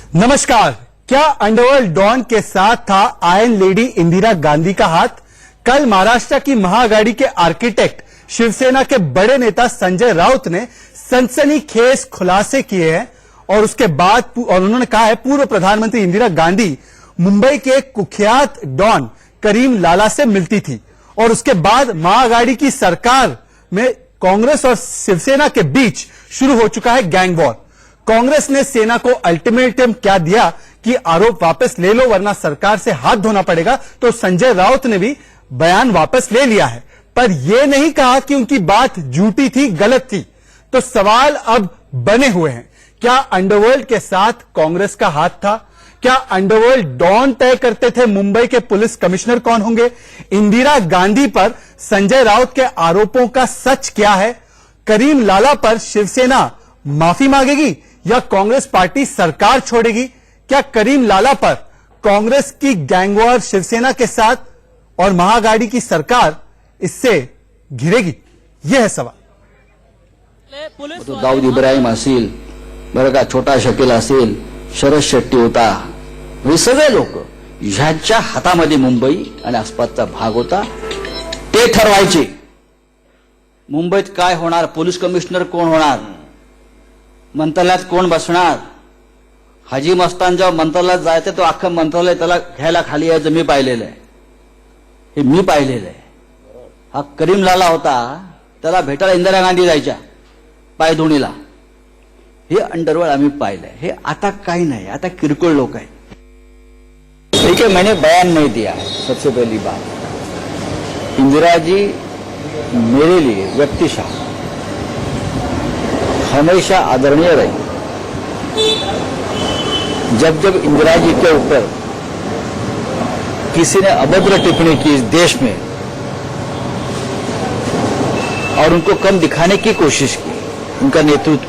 नमस्कार। क्या underworld don के साथ था आयरन लेडी इंदिरा गांधी का हाथ? कल महाराष्ट्र की महाआघाड़ी के आर्किटेक्ट शिवसेना के बड़े नेता संजय राउत ने सनसनीखेज खुलासे किए हैं और उसके बाद उन्होंने कहा है पूर्व प्रधानमंत्री इंदिरा गांधी मुंबई के कुख्यात डॉन करीम लाला से मिलती थी और उसके बाद महाआघाड़ी की सरकार में कांग्रेस और शिवसेना के बीच शुरू हो चुका है गैंग वॉर। कांग्रेस ने सेना को अल्टीमेटम क्या दिया कि आरोप वापस ले लो वरना सरकार से हाथ धोना पड़ेगा, तो संजय राउत ने भी बयान वापस ले लिया है, पर यह नहीं कहा कि उनकी बात झूठी थी, गलत थी। तो सवाल अब बने हुए हैं, क्या अंडरवर्ल्ड के साथ कांग्रेस का हाथ था? क्या अंडरवर्ल्ड डॉन तय करते थे मुंबई के पुलिस कमिश्नर कौन होंगे? इंदिरा गांधी पर संजय राउत के आरोपों का सच क्या है? करीम लाला पर शिवसेना माफी मांगेगी या कांग्रेस पार्टी सरकार छोड़ेगी? क्या करीम लाला पर कांग्रेस की गैंगवॉर शिवसेना के साथ और महाआघाड़ी की सरकार इससे घिरेगी? यह है सवाल। तो दाऊद इब्राहिम असेल, बरं का, छोटा शकील असेल, शरद शेट्टी होता, हे सगळे लोक ह्यांच्या हातामध्ये मुंबई आणि आसपासचा भाग होता। ते ठरवायचे मुंबईत काय होणार, पोलीस कमिशनर कोण होणार, मंत्रालयात कोण बसणार। हाजी मस्तान जेव्हा मंत्रालयात जायचं तो अख्खं मंत्रालय त्याला घ्यायला खाली यायचं मी पाहिलेलं आहे, हे मी पाहिलेलं आहे। हा करीम लाला होता, त्याला भेटायला इंदिरा गांधी जायच्या पायधुणीला, हे अंडरवर्ल्ड आम्ही पाहिलंय। हे आता काही नाही, आता किरकोळ लोक आहेत। ठीक है, मैंने बयान नहीं दिया है। सबसे पहली बात, इंदिरा जी मेरे लिए व्यक्तिशः हमेशा आदरणीय रही। जब जब इंदिरा जी के ऊपर किसी ने अभद्र टिप्पणी की इस देश में और उनको कम दिखाने की कोशिश की, उनका नेतृत्व,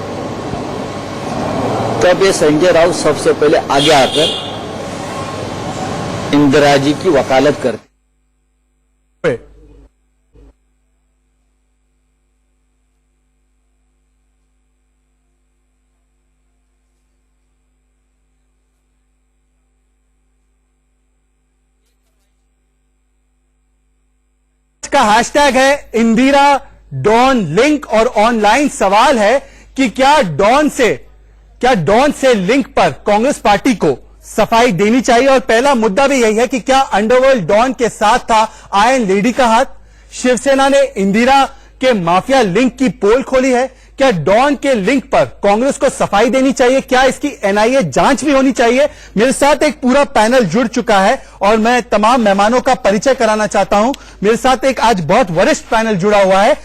तब ये संजय राउत सबसे पहले आगे आकर इंदिरा जी की वकालत करते। का हैशटैग है इंदिरा डॉन लिंक और ऑनलाइन सवाल है कि क्या डॉन से लिंक पर कांग्रेस पार्टी को सफाई देनी चाहिए। और पहला मुद्दा भी यही है कि क्या अंडरवर्ल्ड डॉन के साथ था आयरन लेडी का हाथ? शिवसेना ने इंदिरा के माफिया लिंक की पोल खोली है। क्या डॉन के लिंक पर कांग्रेस को सफाई देनी चाहिए? क्या इसकी एनआईए जांच भी होनी चाहिए? मेरे साथ एक पूरा पैनल जुड़ चुका है और मैं तमाम मेहमानों का परिचय कराना चाहता हूं। मेरे साथ एक आज बहुत वरिष्ठ पैनल जुड़ा हुआ है।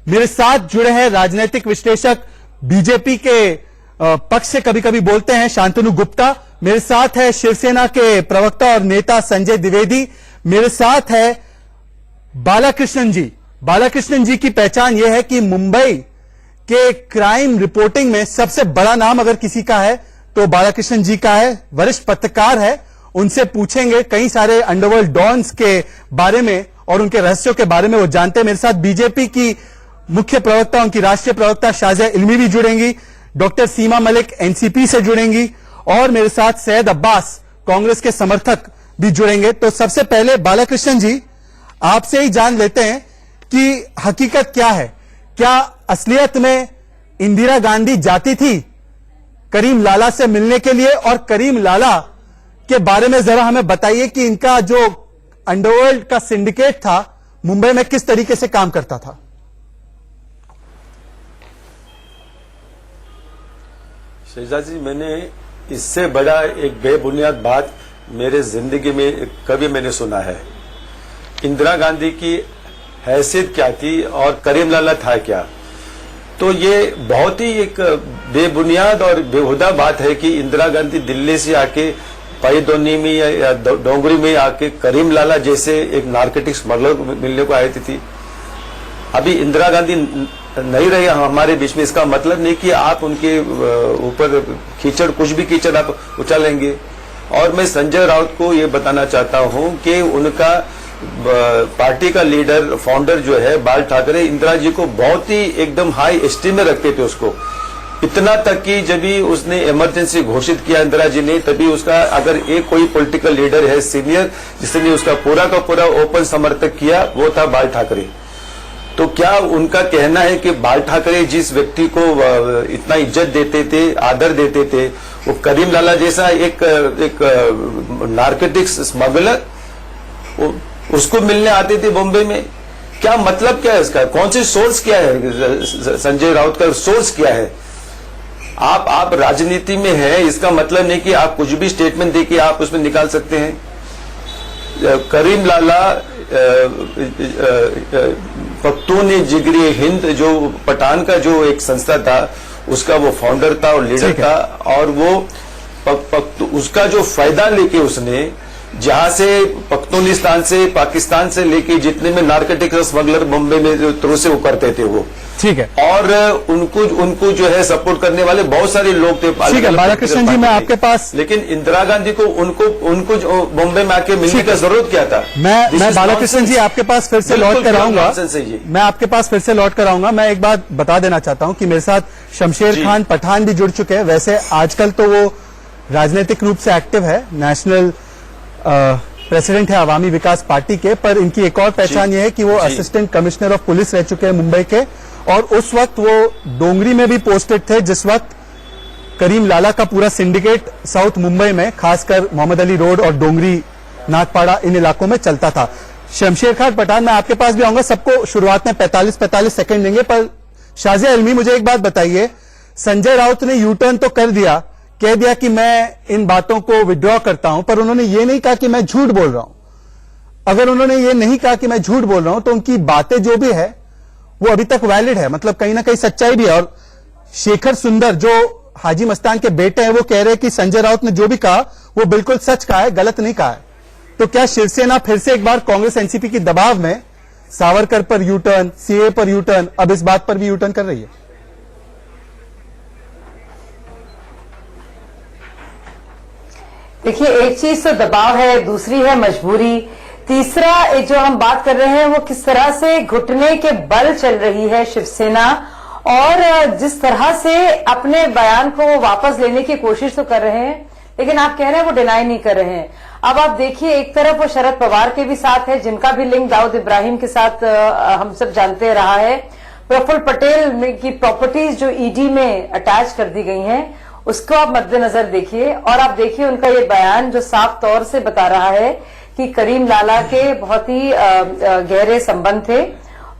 मेरे साथ जुड़े हैं राजनीतिक विश्लेषक, बीजेपी के पक्ष से कभी कभी बोलते हैं, शांतनु गुप्ता। मेरे साथ है शिवसेना के प्रवक्ता और नेता संजय द्विवेदी। मेरे साथ है बालाकृष्णन जी। बालाकृष्णन जी की पहचान यह है कि मुंबई के क्राइम रिपोर्टिंग में सबसे बड़ा नाम अगर किसी का है तो बालाकृष्णन जी का है। वरिष्ठ पत्रकार है, उनसे पूछेंगे कई सारे अंडरवर्ल्ड डॉन्स के बारे में और उनके रहस्यों के बारे में वो जानते हैं। मेरे साथ बीजेपी की मुख्य प्रवक्ता, उनकी राष्ट्रीय प्रवक्ता शाजिया इल्मी भी जुड़ेंगी, डॉक्टर सीमा मलिक एनसीपी से जुड़ेंगी और मेरे साथ सैयद अब्बास कांग्रेस के समर्थक भी जुड़ेंगे। तो सबसे पहले बालाकृष्णन जी, आपसे ही जान लेते हैं कि हकीकत क्या है। क्या असलियत में इंदिरा गांधी जाती थी करीम लाला से मिलने के लिए? और करीम लाला के बारे में जरा हमें बताइए कि इनका जो अंडरवर्ल्ड का सिंडिकेट था मुंबई में किस तरीके से काम करता था। शहजाद जी, मैंने इससे बड़ा एक बेबुनियाद बात मेरे जिंदगी में कभी मैंने सुना है। इंदिरा गांधी की हैसियत क्या थी और करीम लाला था क्या? तो ये बहुत ही एक बेबुनियाद और बेहुदा बात है कि इंदिरा गांधी दिल्ली से आके पायधोनी में या डोंगरी में आके करीम लाला जैसे एक नार्कोटिक स्मगलर मिलने को आई थी। अभी इंदिरा गांधी नहीं रहे हमारे बीच में, इसका मतलब नहीं कि आप उनके ऊपर कीचड़, कुछ भी कीचड़ आप उछालेंगे। और मैं संजय राउत को ये बताना चाहता हूं कि उनका पार्टी का लीडर, फाउंडर जो है बाल ठाकरे, इंदिरा जी को बहुत ही एकदम हाई एस्टीम में रखते थे उसको। इतना तक कि जब भी उसने इमरजेंसी घोषित किया इंदिरा जी ने, तभी उसका अगर एक कोई पॉलिटिकल लीडर है सीनियर जिसने उसका पूरा का पूरा ओपन समर्थक किया, वो था बाल ठाकरे। तो क्या उनका कहना है कि बाल ठाकरे जिस व्यक्ति को इतना इज्जत देते थे, आदर देते थे, वो करीम लाला जैसा एक नार्कोटिक्स स्मगलर उसको मिलने आते थे बॉम्बे में? क्या मतलब क्या है इसका? कौन सी सोर्स क्या है? संजय राउत का सोर्स क्या है? आप राजनीति में हैं, इसका मतलब नहीं कि आप कुछ भी स्टेटमेंट देके आप उसमें निकाल सकते हैं। करीम लाला पख्तून जिगरी हिंद जो पठान का जो एक संस्था था, उसका वो फाउंडर था और लीडर था, और वो उसका जो फायदा लेके उसने जहां से पख्तूनिस्तान से, पाकिस्तान से लेके जितने में नार्कोटिक स्मगलर बॉम्बे में थ्रू से वो करते थे वो, ठीक है, और उनको जो है सपोर्ट करने वाले बहुत सारे लोग थे। ठीक है बालाकृष्ण जी, मैं आपके पास, लेकिन इंदिरा गांधी को उनको बॉम्बे में आके मिलने की जरूरत क्या था? मैं बालाकृष्ण जी आपके पास फिर से लौट कर आऊंगा, मैं आपके पास फिर से लौट कर आऊंगा। मैं एक बात बता देना चाहता हूं कि मेरे साथ शमशेर खान पठान भी जुड़ चुके हैं। वैसे आजकल तो वो राजनीतिक रूप से एक्टिव है, नेशनल प्रेसिडेंट है अवामी विकास पार्टी के, पर इनकी एक और पहचान ये है कि वो असिस्टेंट कमिश्नर ऑफ पुलिस रह चुके हैं मुंबई के, और उस वक्त वो डोंगरी में भी पोस्टेड थे जिस वक्त करीम लाला का पूरा सिंडिकेट साउथ मुंबई में, खासकर मोहम्मद अली रोड और डोंगरी नागपाड़ा इन इलाकों में चलता था। शमशेर खान पठान, मैं आपके पास भी आऊंगा, सबको शुरुआत में 45 सेकंड देंगे, पर शाजिया इल्मी मुझे एक बात बताइए, संजय राउत ने यू टर्न तो कर दिया, कह दिया कि मैं इन बातों को विड्रॉ करता हूं, पर उन्होंने ये नहीं कहा कि मैं झूठ बोल रहा हूं। अगर उन्होंने ये नहीं कहा कि मैं झूठ बोल रहा हूं, तो उनकी बातें जो भी है वो अभी तक वैलिड है, मतलब कहीं ना कहीं सच्चाई भी है। और शेखर सुंदर जो हाजी मस्तान के बेटे हैं, वो कह रहे हैं कि संजय राउत ने जो भी कहा वो बिल्कुल सच कहा है, गलत नहीं कहा है। तो क्या शिवसेना फिर से एक बार कांग्रेस एनसीपी की दबाव में सावरकर पर यू टर्न, सीए पर यू टर्न, अब इस बात पर भी यू टर्न कर रही है? देखिए, एक चीज तो दबाव है, दूसरी है मजबूरी, तीसरा जो हम बात कर रहे हैं वो किस तरह से घुटने के बल चल रही है शिवसेना, और जिस तरह से अपने बयान को वो वापस लेने की कोशिश तो कर रहे हैं, लेकिन आप कह रहे हैं वो डिनाई नहीं कर रहे हैं। अब आप देखिए, एक तरफ वो शरद पवार के भी साथ है, जिनका भी लिंक दाऊद इब्राहिम के साथ हम सब जानते रहा है। प्रफुल्ल पटेल की प्रॉपर्टीज जो ईडी में अटैच कर दी गई हैं, उसको आप मद्देनजर देखिए, और आप देखिए उनका ये बयान जो साफ तौर से बता रहा है कि करीम लाला के बहुत ही गहरे संबंध थे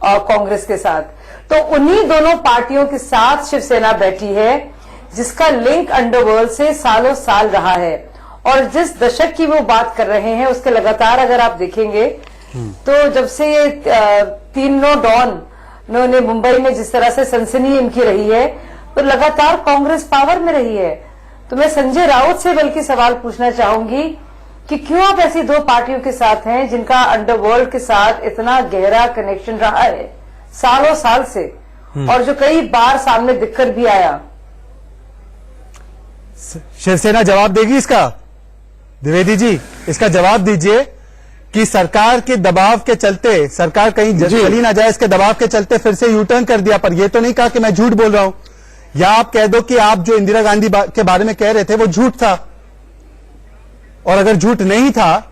कांग्रेस के साथ। तो उन्हीं दोनों पार्टियों के साथ शिवसेना बैठी है, जिसका लिंक अंडरवर्ल्ड से सालों साल रहा है, और जिस दशक की वो बात कर रहे हैं उसके लगातार अगर आप देखेंगे तो जब से ये तीनों डॉन ने मुंबई में जिस तरह से सनसनी इनकी रही है, तो लगातार कांग्रेस पावर में रही है। तो मैं संजय राउत से बल्कि सवाल पूछना चाहूंगी कि क्यों आप ऐसी दो पार्टियों के साथ हैं जिनका अंडरवर्ल्ड के साथ इतना गहरा कनेक्शन रहा है सालों साल से, और जो कई बार सामने दिखकर भी आया। शिवसेना जवाब देगी इसका? द्विवेदी जी, इसका जवाब दीजिए कि सरकार के दबाव के चलते, सरकार कहीं चली ना जाए, इसके दबाव के चलते फिर से यू टर्न कर दिया, पर यह तो नहीं कहा कि मैं झूठ बोल रहा हूं। या आप कह दो कि आप जो इंदिरा गांधी के बारे में कह रहे थे वो झूठ था, और अगर झूठ नहीं था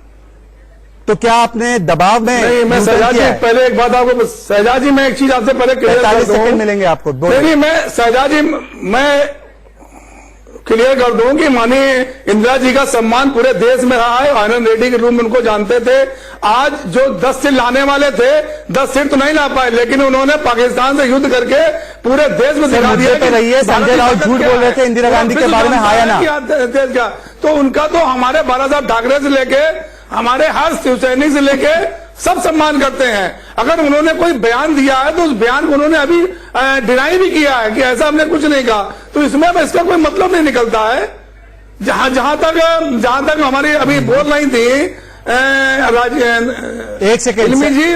तो क्या आपने दबाव में? नहीं, मैं शहजाद जी पहले एक बात आपको, शहजाद जी मैं एक चीज आपसे पहले क्लियर कर दूं, 45 सेकंड मिलेंगे आपको। नहीं, मैं शहजाद जी मैं क्लियर कर दूं कि माननीय इंदिरा जी का सम्मान पूरे देश में रहा है। आनंद रेड्डी के रूप में उनको जानते थे। आज जो 10 सीट लाने वाले थे, 10 सीट तो नहीं ला पाए, लेकिन उन्होंने पाकिस्तान से युद्ध करके पूरे देश में दिखा दिया कि रही है। संजय राउत झूठ बोल रहे थे इंदिरा गांधी के बारे में, हाँ या ना? देश का तो उनका तो हमारे बाला साहब ठाकरे से लेके हमारे हर शिवसैनिक से लेके सब सम्मान करते हैं। अगर उन्होंने कोई बयान दिया है तो उस बयान को उन्होंने अभी डिनाई भी किया है कि ऐसा हमने कुछ नहीं कहा, तो इसमें इसका कोई मतलब नहीं निकलता है। जहां तक हमारी अभी बोल रही थी एक सेकेंड जी,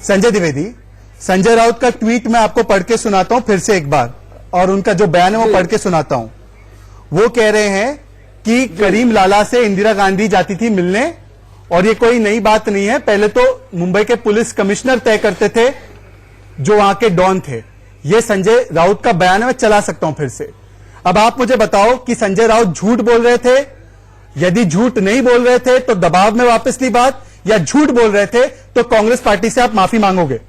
संजय द्विवेदी संजय राउत का ट्वीट मैं आपको पढ़ के सुनाता हूं फिर से एक बार, और उनका जो बयान है वो पढ़ के सुनाता हूं। वो कह रहे हैं कि करीम लाला से इंदिरा गांधी जाती थी मिलने, और ये कोई नई बात नहीं है, पहले तो मुंबई के पुलिस कमिश्नर तय करते थे जो वहां के डॉन थे। ये संजय राउत का बयान है, मैं चला सकता हूं फिर से। अब आप मुझे बताओ कि संजय राउत झूठ बोल रहे थे? यदि झूठ नहीं बोल रहे थे तो दबाव में वापस ली बात, या झूठ बोल रहे थे तो कांग्रेस पार्टी से आप माफी मांगोगे?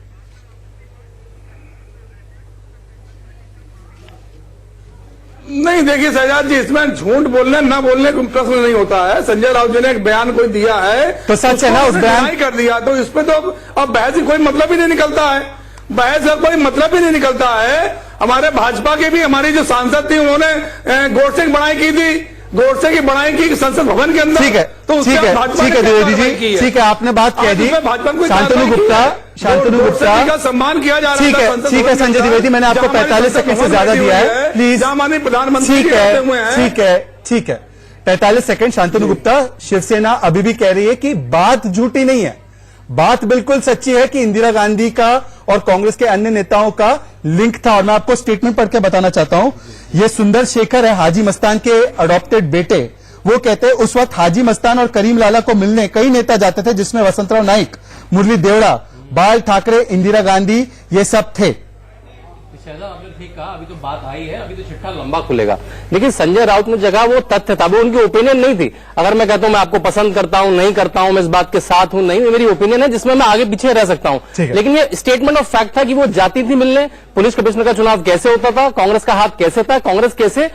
नहीं, देखिए शहजाद जी, इसमें झूठ बोलने न बोलने का प्रश्न नहीं होता है। संजय राउत जी ने एक बयान कोई दिया है तो सच है ना, उस बयान डिनाई कर दिया, तो इस पे तो अब बहस की कोई मतलब ही नहीं निकलता है। बहस का कोई मतलब ही नहीं निकलता है। हमारे भाजपा के भी हमारी जो सांसद थी उन्होंने गोडसे की बड़ाई की थी, गोडसे की बड़ाई की संसद भवन के अंदर। ठीक है, तो ठीक है, ठीक है द्विवेदी जी, ठीक है, आपने बात कह दी। शांतनु गुप्ता का सम्मान किया जा रहा ठीक है, ठीक है संजय द्विवेदी, मैंने आपको 45 सेकंड से ज्यादा दिया है, प्लीज। माननीय प्रधानमंत्री ठीक है, ठीक है, ठीक है, 45 सेकंड। शांतनु गुप्ता, शिवसेना अभी भी कह रही है कि बात झूठी नहीं है, बात बिल्कुल सच्ची है कि इंदिरा गांधी का और कांग्रेस के अन्य नेताओं का लिंक था। और मैं आपको स्टेटमेंट पढ़ के बताना चाहता हूं। ये सुंदर शेखर है, हाजी मस्तान के अडॉप्टेड बेटे। वो कहते हैं उस वक्त हाजी मस्तान और करीम लाला को मिलने कई नेता जाते थे, जिसमें वसंतराव नाइक, मुरली देवड़ा, बाल ठाकरे, इंदिरा गांधी, ये सब थे। आपने ठीक कहा, अभी तो बात आई है, अभी तो चिट्ठा लंबा खुलेगा। लेकिन संजय राउत ने जगह वो तथ्य था, वो उनकी ओपिनियन नहीं थी। अगर मैं कहता हूं मैं आपको पसंद करता हूं, नहीं करता हूं, मैं इस बात के साथ हूं, नहीं, मेरी ओपिनियन है जिसमें मैं आगे पीछे रह सकता हूं। लेकिन ये स्टेटमेंट ऑफ फैक्ट था कि वो जाती थी मिलने, पुलिस कमिश्नर का चुनाव कैसे होता था, कांग्रेस का हाथ कैसे था, कांग्रेस कैसे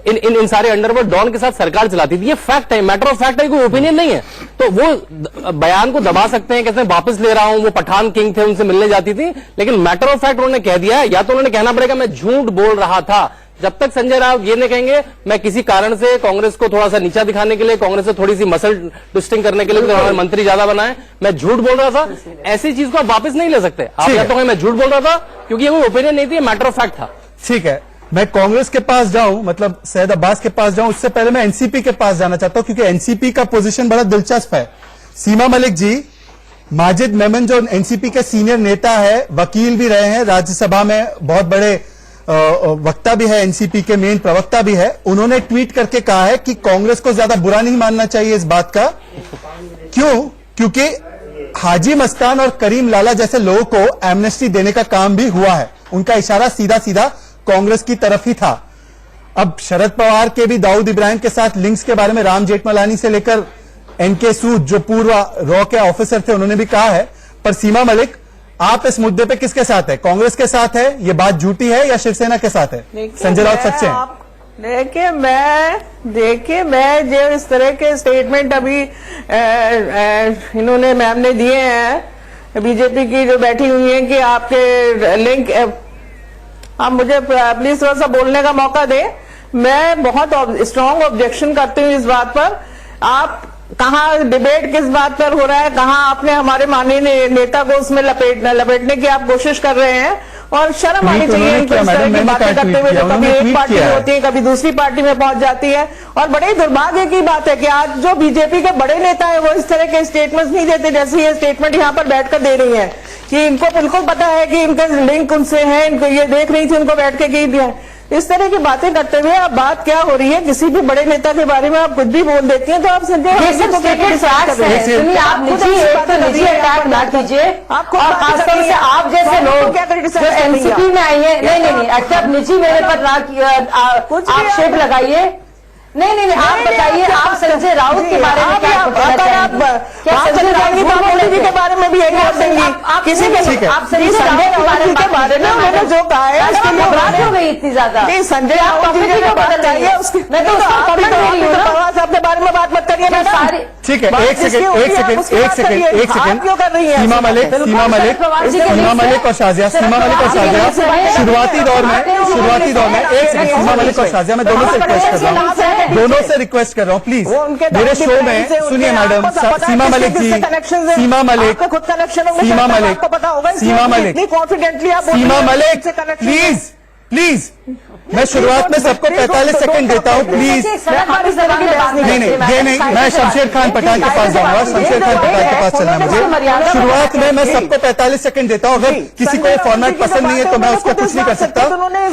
इन सारे अंडरवर्ल्ड डॉन के साथ सरकार चलाती थी। ये फैक्ट है, मैटर ऑफ फैक्ट है, कोई ओपिनियन नहीं है। तो वो बयान को दबा सकते हैं, कहते हैं वापस ले रहा हूं, वो पठान किंग थे, उनसे मिलने जाती थी, लेकिन मैटर ऑफ फैक्ट उन्होंने कह दिया है। या तो उन्होंने कहना पड़ेगा मैं झूठ बोल रहा था। जब तक संजय राउत ये नहीं कहेंगे मैं किसी कारण से कांग्रेस को थोड़ा सा नीचा दिखाने के लिए, कांग्रेस से थोड़ी सी मसल ट्विस्टिंग करने के लिए हमारे मंत्री ज्यादा बनाए, मैं झूठ बोल रहा था, ऐसी चीज को आप वापस नहीं ले सकते। आप या तो कहें मैं झूठ बोल रहा था क्योंकि ये कोई ओपिनियन नहीं थी, मैटर ऑफ फैक्ट था। ठीक है, मैं कांग्रेस के पास जाऊं, मतलब सैयद अब्बास के पास जाऊं, उससे पहले मैं एनसीपी के पास जाना चाहता हूं, क्योंकि एनसीपी का पोजीशन बड़ा दिलचस्प है। सीमा मलिक जी, माजिद मेमन जो एनसीपी के सीनियर नेता है, वकील भी रहे हैं, राज्यसभा में बहुत बड़े वक्ता भी है, एनसीपी के मेन प्रवक्ता भी है, उन्होंने ट्वीट करके कहा है कि कांग्रेस को ज्यादा बुरा नहीं मानना चाहिए इस बात का। क्यों? क्योंकि हाजी मस्तान और करीम लाला जैसे लोगों को एमनेस्टी देने का काम भी हुआ है। उनका इशारा सीधा सीधा कांग्रेस की तरफ ही था। अब शरद पवार के भी दाऊद इब्राहिम के साथ लिंक्स के बारे में राम जेठमलानी से लेकर एनके सूद जो पूर्व रॉ के ऑफिसर थे उन्होंने भी कहा है। पर सीमा मलिक, आप इस मुद्दे पे किसके साथ है? कांग्रेस के साथ है, ये बात झूठी है, या शिवसेना के साथ है? संजय राउत सच्चे हैं? देखिए मैं जो इस तरह के स्टेटमेंट अभी इन्होंने मैम ने दिए हैं, बीजेपी की जो बैठी हुई है कि आपके लिंक, आप मुझे प्लीज थोड़ा सा बोलने का मौका दें। मैं बहुत स्ट्रांग ऑब्जेक्शन करती हूँ इस बात पर। आप कहाँ डिबेट किस बात पर हो रहा है, कहाँ आपने हमारे माननीय नेता को उसमें लपेटने की आप कोशिश कर रहे हैं, और शर्म आनी चाहिए इनको इस तरह की बातें करते हुए, जो कभी एक पार्टी में होती है कभी दूसरी पार्टी में पहुंच जाती है। और बड़े दुर्भाग्य की बात है कि आज जो बीजेपी के बड़े नेता है वो इस तरह के स्टेटमेंट्स नहीं देते, जैसे ये स्टेटमेंट यहाँ पर बैठकर दे रही है, कि इनको बिल्कुल पता है कि इनका लिंक उनसे है, इनको ये देख रही थी उनको बैठ के की इस तरह की बातें करते हुए अब बात क्या हो रही है, किसी भी बड़े नेता के बारे में आप कुछ भी बोल देती हैं, तो आप संजय आप निजी अटैक ना कीजिए। और खासतौर से आप जैसे लोग जो एनसीपी में आई है, नहीं, अच्छा निजी मेरे पर आक्षेप लगाइए। नहीं, आप बताइए, आप संजय राउत के बारे में क्या क्या संजय राउत जी के बारे में भी यही बोलेंगी? किसी के आप संजय राउत के बारे में मैंने जो कहा है उसके लिए बात हो गई इतनी ज्यादा। नहीं, संजय राउत जी को बदल चाहिए, मैं तो साहब के बारे में बात मत करिए सारी। ठीक है, एक सेकंड क्यों कर रही है? सीमा मलिक और शाजिया, शुरुआती दौर में एक सेकंड, सीमा मलिक और शाजिया, मैं दोनों से रिक्वेस्ट कर रहा हूं प्लीज मेरे शो में सुनिए मैडम। सीमा मलिक जी, सीमा मलिक प्लीज, मैं शुरुआत में सबको 45 सेकंड देता हूं प्लीज। नहीं नहीं, ये नहीं, मैं शमशेर खान पठान के पास जाऊंगा। शमशेर खान पठान के पास चलना है मुझे। शुरुआत में मैं सबको 45 सेकंड देता हूं। अगर किसी को फॉर्मेट पसंद नहीं है तो मैं उसको कुछ नहीं कर सकता।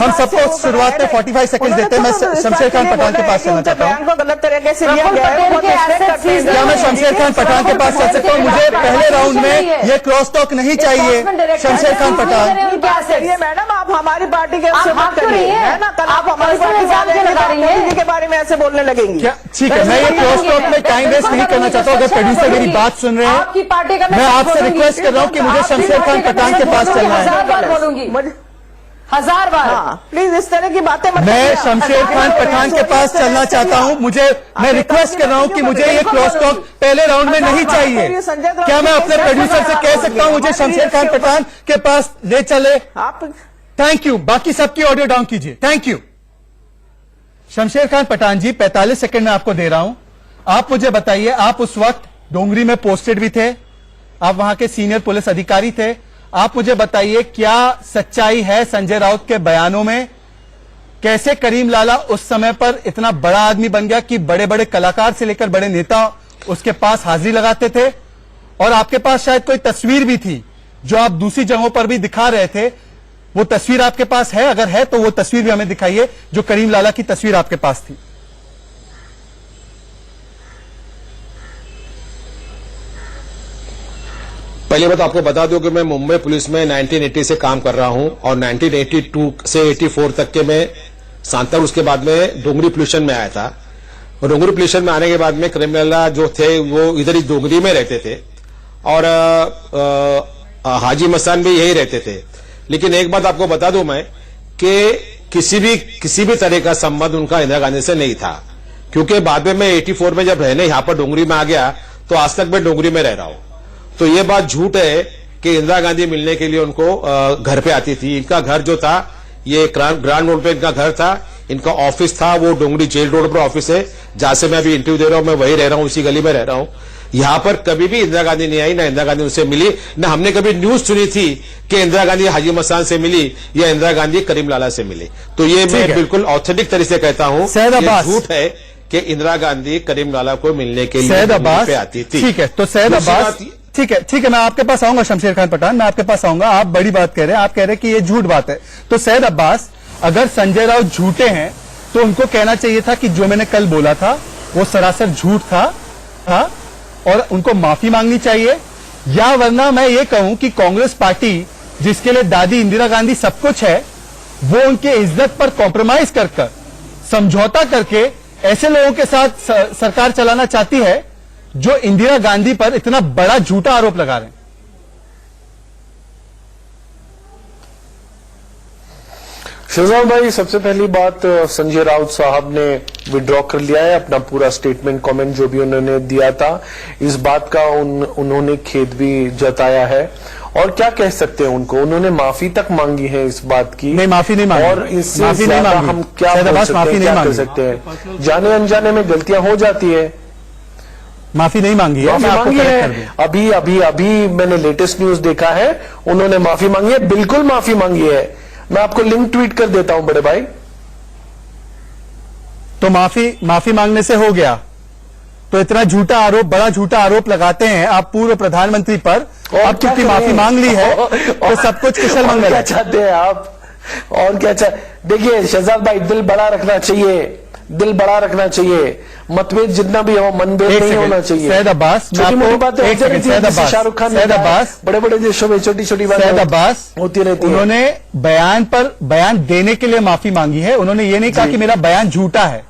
हम सबको शुरुआत में 45 सेकंड देते हैं। मैं शमशेर खान पठान के पास चलना चाहता हूँ। गलत तरीके से लिया गया है। क्या मैं शमशेर खान पठान के पास चल सकता हूँ? मुझे पहले राउंड में ये क्रॉस टॉक नहीं चाहिए। शमशेर खान पठान, मैडम आप हमारी पार्टी के उससे बात करिए, है ना? कल आप हमारी पार्टी के बारे में ऐसे बोलने लगेंगे क्या? ठीक है, मैं ये क्रॉस टॉक में टाइम वेस्ट नहीं करना चाहता हूँ। अगर प्रोड्यूसर मेरी बात सुन रहे हैं, मैं आपसे रिक्वेस्ट कर रहा हूँ कि मुझे शमशेर खान पठान के पास चलना है। 1000 बार बोलूंगी, 1000 बार। प्लीज इस तरह की बातें मत मैं करिए। शमशेर खान पठान के पास चलना चाहता हूं। मैं रिक्वेस्ट कर रहा हूं कि मुझे ये क्रॉस टॉक पहले राउंड में नहीं चाहिए। क्या मैं अपने प्रोड्यूसर से कह सकता हूं मुझे शमशेर खान पठान के पास ले चले? आप थैंक यू। बाकी सबकी ऑडियो डाउन कीजिए। Thank you. Shamsher Khan Pathan ji, 45 second में आपको दे रहा हूं। आप मुझे बताइए, आप उस वक्त डोंगरी में पोस्टेड भी थे, आप वहां के सीनियर पुलिस अधिकारी थे। आप मुझे बताइए, क्या सच्चाई है संजय राउत के बयानों में? कैसे करीम लाला उस समय पर इतना बड़ा आदमी बन गया कि बड़े बड़े कलाकार से लेकर बड़े नेता उसके पास हाजिरी लगाते थे? और आपके पास शायद कोई तस्वीर भी थी जो आप दूसरी जगहों पर भी दिखा रहे थे। वो तस्वीर आपके पास है? अगर है तो वो तस्वीर भी हमें दिखाइए जो करीम लाला की तस्वीर आपके पास थी। पहले बात आपको बता दूं कि मैं मुंबई पुलिस में 1980 से काम कर रहा हूं और 1982 से 84 तक के मैं सांतर, उसके बाद में डोंगरी पुलिशन में आया था। और डोंगरी पुलिशन में आने के बाद में करीम लाला जो थे वो इधर ही डोंगरी में रहते थे और हाजी मस्तान भी यही रहते थे। लेकिन एक बात आपको बता दूं मैं कि किसी भी तरह का संबंध उनका इंदिरा गांधी से नहीं था, क्योंकि बाद में मैं 84 में जब रहने यहां पर डोंगरी में आ गया तो आज तक मैं डोंगरी में रह रहा हूं। तो ये बात झूठ है कि इंदिरा गांधी मिलने के लिए उनको घर पे आती थी। इनका घर जो था ये ग्रांड रोड पे इनका घर था, इनका ऑफिस था वो डोंगरी जेल रोड पर ऑफिस है जहां से मैं अभी इंटरव्यू दे रहा हूं। मैं वही रह रहा हूं, उसी गली में रह रहा हूं। यहां पर कभी भी इंदिरा गांधी नहीं आई, ना इंदिरा गांधी उनसे मिली, ना हमने कभी न्यूज सुनी थी कि इंदिरा गांधी हाजी मस्तान से मिली या इंदिरा गांधी करीम लाला से मिली। तो ये मैं बिल्कुल ऑथेंटिक तरीके से कहता हूं, झूठ है कि इंदिरा गांधी करीम लाला को मिलने के लिए पे आती थी। ठीक है, तो सैयद अब्बास, ठीक है, मैं आपके पास आऊंगा। शमशेर खान पठान, मैं आपके पास आऊंगा। आप बड़ी बात कह रहे हैं, आप कह रहे हैं कि ये झूठ बात है। तो सैयद अब्बास, अगर संजय राउत झूठे हैं तो उनको कहना चाहिए था कि जो मैंने कल बोला था वो सरासर झूठ था और उनको माफी मांगनी चाहिए, या वरना मैं ये कहूं कि कांग्रेस पार्टी जिसके लिए दादी इंदिरा गांधी सब कुछ है, वो उनके इज्जत पर कॉम्प्रोमाइज कर समझौता करके ऐसे लोगों के साथ सरकार चलाना चाहती है जो इंदिरा गांधी पर इतना बड़ा झूठा आरोप लगा रहे हैं। शहजाद भाई, सबसे पहली बात, संजय राउत साहब ने विड्रॉ कर लिया है अपना पूरा स्टेटमेंट, कमेंट जो भी उन्होंने दिया था। इस बात का उन्होंने खेद भी जताया है। और क्या कह सकते हैं उनको, उन्होंने माफी तक मांगी है इस बात की। नहीं, माफी नहीं मांगी। और इससे ज्यादा हम क्या कर सकते हैं? जाने अनजाने में गलतियां हो जाती है। माफी नहीं मांगी है, माफी मांगी है। अभी मैंने लेटेस्ट न्यूज देखा है, उन्होंने माफी मांगी है, बिल्कुल माफी मांगी है। मैं आपको लिंक ट्वीट कर देता हूं बड़े भाई। तो माफी मांगने से हो गया? तो इतना झूठा आरोप, बड़ा झूठा आरोप लगाते हैं आप पूर्व प्रधानमंत्री पर, अब चूंकि माफी मांग ली है तो सब कुछ कुशल मंगल। क्या चाहते हैं आप? और क्या देखिए शहजाद भाई, दिल बड़ा रखना चाहिए, मतभेद जितना भी हो, मनभेद नहीं होना चाहिए। सैयद अब्बास, छोटी मोटी बातें, शाहरुख खान, बड़े बड़े देशों में छोटी छोटी बातें होती रहती है। उन्होंने बयान देने के लिए माफी मांगी है, उन्होंने ये नहीं कहा कि मेरा बयान झूठा है।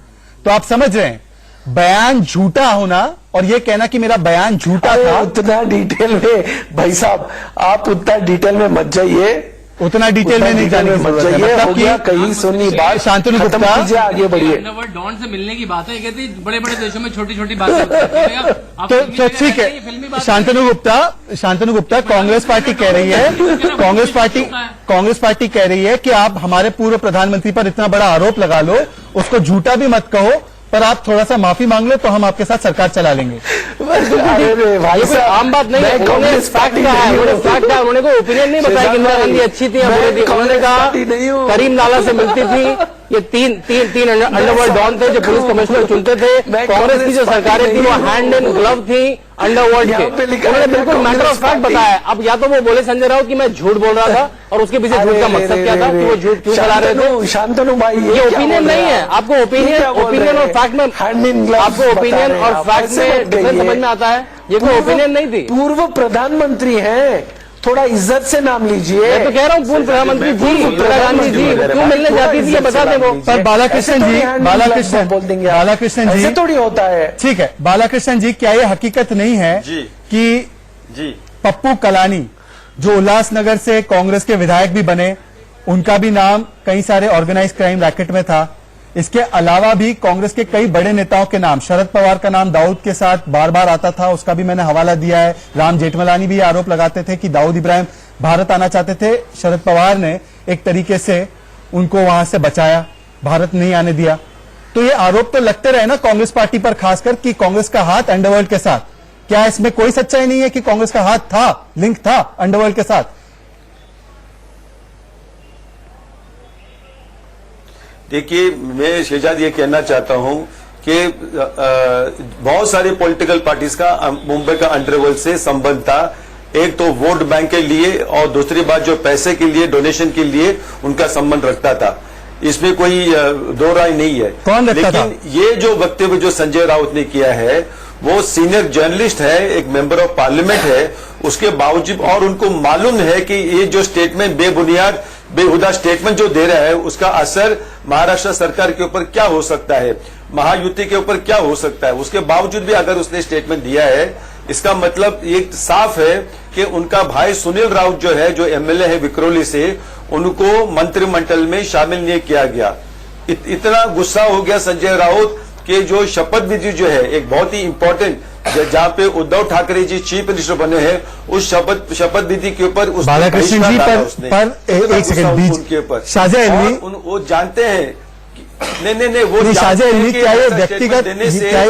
तो आप समझ रहे हैं, बयान झूठा होना और ये कहना कि मेरा बयान झूठा था। उतना डिटेल में भाई साहब, आप उतना डिटेल में मत जाइए, उतना डिटेल में नहीं जाने की जरूरत है। मतलब कि कहीं सुनी बात, शांतनु गुप्ता, आगे बढ़िए। डॉन से मिलने की बात है, कहते बड़े बड़े देशों में छोटी छोटी बातें। तो ठीक है, शांतनु गुप्ता, कांग्रेस पार्टी कह रही है, कांग्रेस पार्टी कह रही है कि आप हमारे पूर्व प्रधानमंत्री पर इतना बड़ा आरोप लगा लो, उसको झूठा भी मत कहो, पर आप थोड़ा सा माफी मांग लो तो हम आपके साथ सरकार चला लेंगे। अरे भाई साहब, आम बात नहीं है, उन्होंने फैक्ट कहा है, उन्होंने कोई ओपिनियन नहीं बताया कि इंदिरा गांधी अच्छी थी। उन्होंने कहा करीम लाला से मिलती थी ये तीन अंडरवर्ल्ड डॉन थे जो पुलिस कमिश्नर चुनते थे। कांग्रेस की जो सरकारें थी वो हैंड इन ग्लव थी अंडरवर्ल्ड के। उन्होंने बिल्कुल मैटर ऑफ फैक्ट बताया। अब या तो वो बोले संजय राउत कि मैं झूठ बोल रहा था और उसके पीछे झूठ का मकसद क्या था, कि वो झूठ क्यों फैला रहे थे। शांतनु भाई, ये ओपिनियन नहीं है। आपको ओपिनियन और फैक्ट में, आपको ओपिनियन और फैक्ट में डिफरेंस समझ में आता है। ये कोई ओपिनियन नहीं थी। पूर्व प्रधानमंत्री हैं, थोड़ा इज्जत से नाम लीजिए। मैं तो कह रहा हूँ पूर्व प्रधानमंत्री जी इंदिरा गांधी जी क्यों मिलने जाती थी, ये बता दें वो। पर बालाकृष्ण जी, बोल देंगे बालाकृष्ण जी, ऐसे थोड़ी होता है। ठीक है बालाकृष्ण जी, क्या ये हकीकत नहीं है कि पप्पू कलानी जो उल्लासनगर से कांग्रेस के विधायक भी बने, उनका भी नाम कई सारे ऑर्गेनाइज क्राइम रैकेट में था। इसके अलावा भी कांग्रेस के कई बड़े नेताओं के नाम, शरद पवार का नाम दाऊद के साथ बार बार आता था, उसका भी मैंने हवाला दिया है। राम जेठमलानी भी आरोप लगाते थे कि दाऊद इब्राहिम भारत आना चाहते थे, शरद पवार ने एक तरीके से उनको वहां से बचाया, भारत नहीं आने दिया। तो ये आरोप तो लगते रहे ना कांग्रेस पार्टी पर, खासकर कि कांग्रेस का हाथ अंडरवर्ल्ड के साथ। क्या इसमें कोई सच्चाई नहीं है कि कांग्रेस का हाथ था, लिंक था अंडरवर्ल्ड के साथ? देखिए, मैं शहजाद ये कहना चाहता हूं कि बहुत सारी पॉलिटिकल पार्टीज का मुंबई का अंडरवर्ल्ड से संबंध था। एक तो वोट बैंक के लिए और दूसरी बात जो पैसे के लिए, डोनेशन के लिए उनका संबंध रखता था। इसमें कोई दो राय नहीं है। कौन रखता था? लेकिन ये जो वक्तव्य जो संजय राउत ने किया है, वो सीनियर जर्नलिस्ट है, एक मेंबर ऑफ पार्लियामेंट है, उसके बावजूद, और उनको मालूम है कि ये जो स्टेटमेंट बेबुनियाद बेहुदा स्टेटमेंट जो दे रहा है, उसका असर महाराष्ट्र सरकार के ऊपर क्या हो सकता है, महायुति के ऊपर क्या हो सकता है। उसके बावजूद भी अगर उसने स्टेटमेंट दिया है, इसका मतलब ये साफ है कि उनका भाई सुनील राउत जो है, जो एमएलए है विक्रोली से, उनको मंत्रिमंडल में शामिल नहीं किया गया। इतना गुस्सा हो गया संजय राउत कि जो शपथ विधि जो है, एक बहुत ही इंपॉर्टेंट, जहां पे उद्धव ठाकरे जी चीफ मिनिस्टर बने हैं, उस शपथ विधि के ऊपर बालाकृष्ण जी पर एक सेकंड बीच, शाहजहां इल्मी वो जानते हैं नहीं वो शाहजहां इल्मी, क्या ये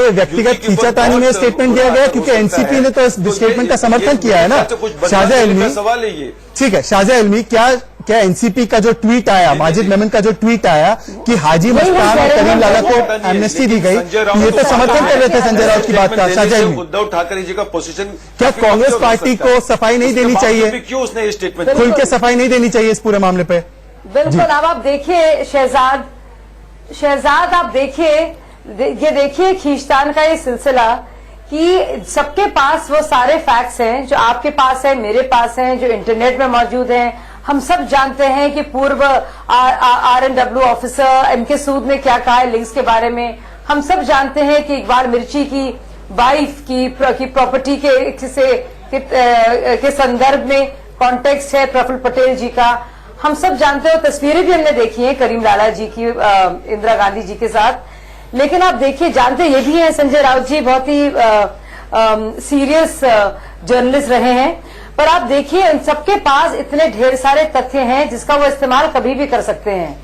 व्यक्तिगत खींचातानी में स्टेटमेंट दिया गया? क्योंकि एनसीपी ने तो इस स्टेटमेंट का समर्थन किया है ना। शाहजहां इल्मी, सवाल है ये। ठीक है शाहजहां इल्मी, क्या एनसीपी का जो ट्वीट आया, माजिद मेमन का जो ट्वीट आया कि हाजी मस्तान और करीम लाला को एमनेस्टी दी गई, ये तो समर्थन कर रहे थे संजय राउत की बात का। शाहजहां इल्मी, उद्धव ठाकरे जी का पोजीशन, क्या कांग्रेस पार्टी को सफाई नहीं देनी चाहिए? क्यों उसने ये स्टेटमेंट खुल के सफाई नहीं देनी चाहिए इस पूरे मामले पे? बिल्कुल। अब आप देखिए शहजाद, आप देखिए, ये देखिए खींचतान का ये सिलसिला कि सबके पास वो सारे फैक्ट्स हैं जो आपके पास है, मेरे पास हैं, जो इंटरनेट में मौजूद हैं। हम सब जानते हैं कि पूर्व RNW ऑफिसर MK सूद ने क्या कहा है लिंक्स के बारे में। हम सब जानते हैं कि इकबाल मिर्ची की वाइफ की प्रॉपर्टी के संदर्भ में कॉन्टेक्स्ट है प्रफुल्ल पटेल जी का। हम सब जानते हो, तस्वीरें भी हमने देखी हैं करीम लाला जी की इंदिरा गांधी जी के साथ। लेकिन आप देखिए, जानते ये भी हैं संजय राउत जी बहुत ही सीरियस जर्नलिस्ट रहे हैं, पर आप देखिए इन सबके पास इतने ढेर सारे तथ्य हैं जिसका वो इस्तेमाल कभी भी कर सकते हैं।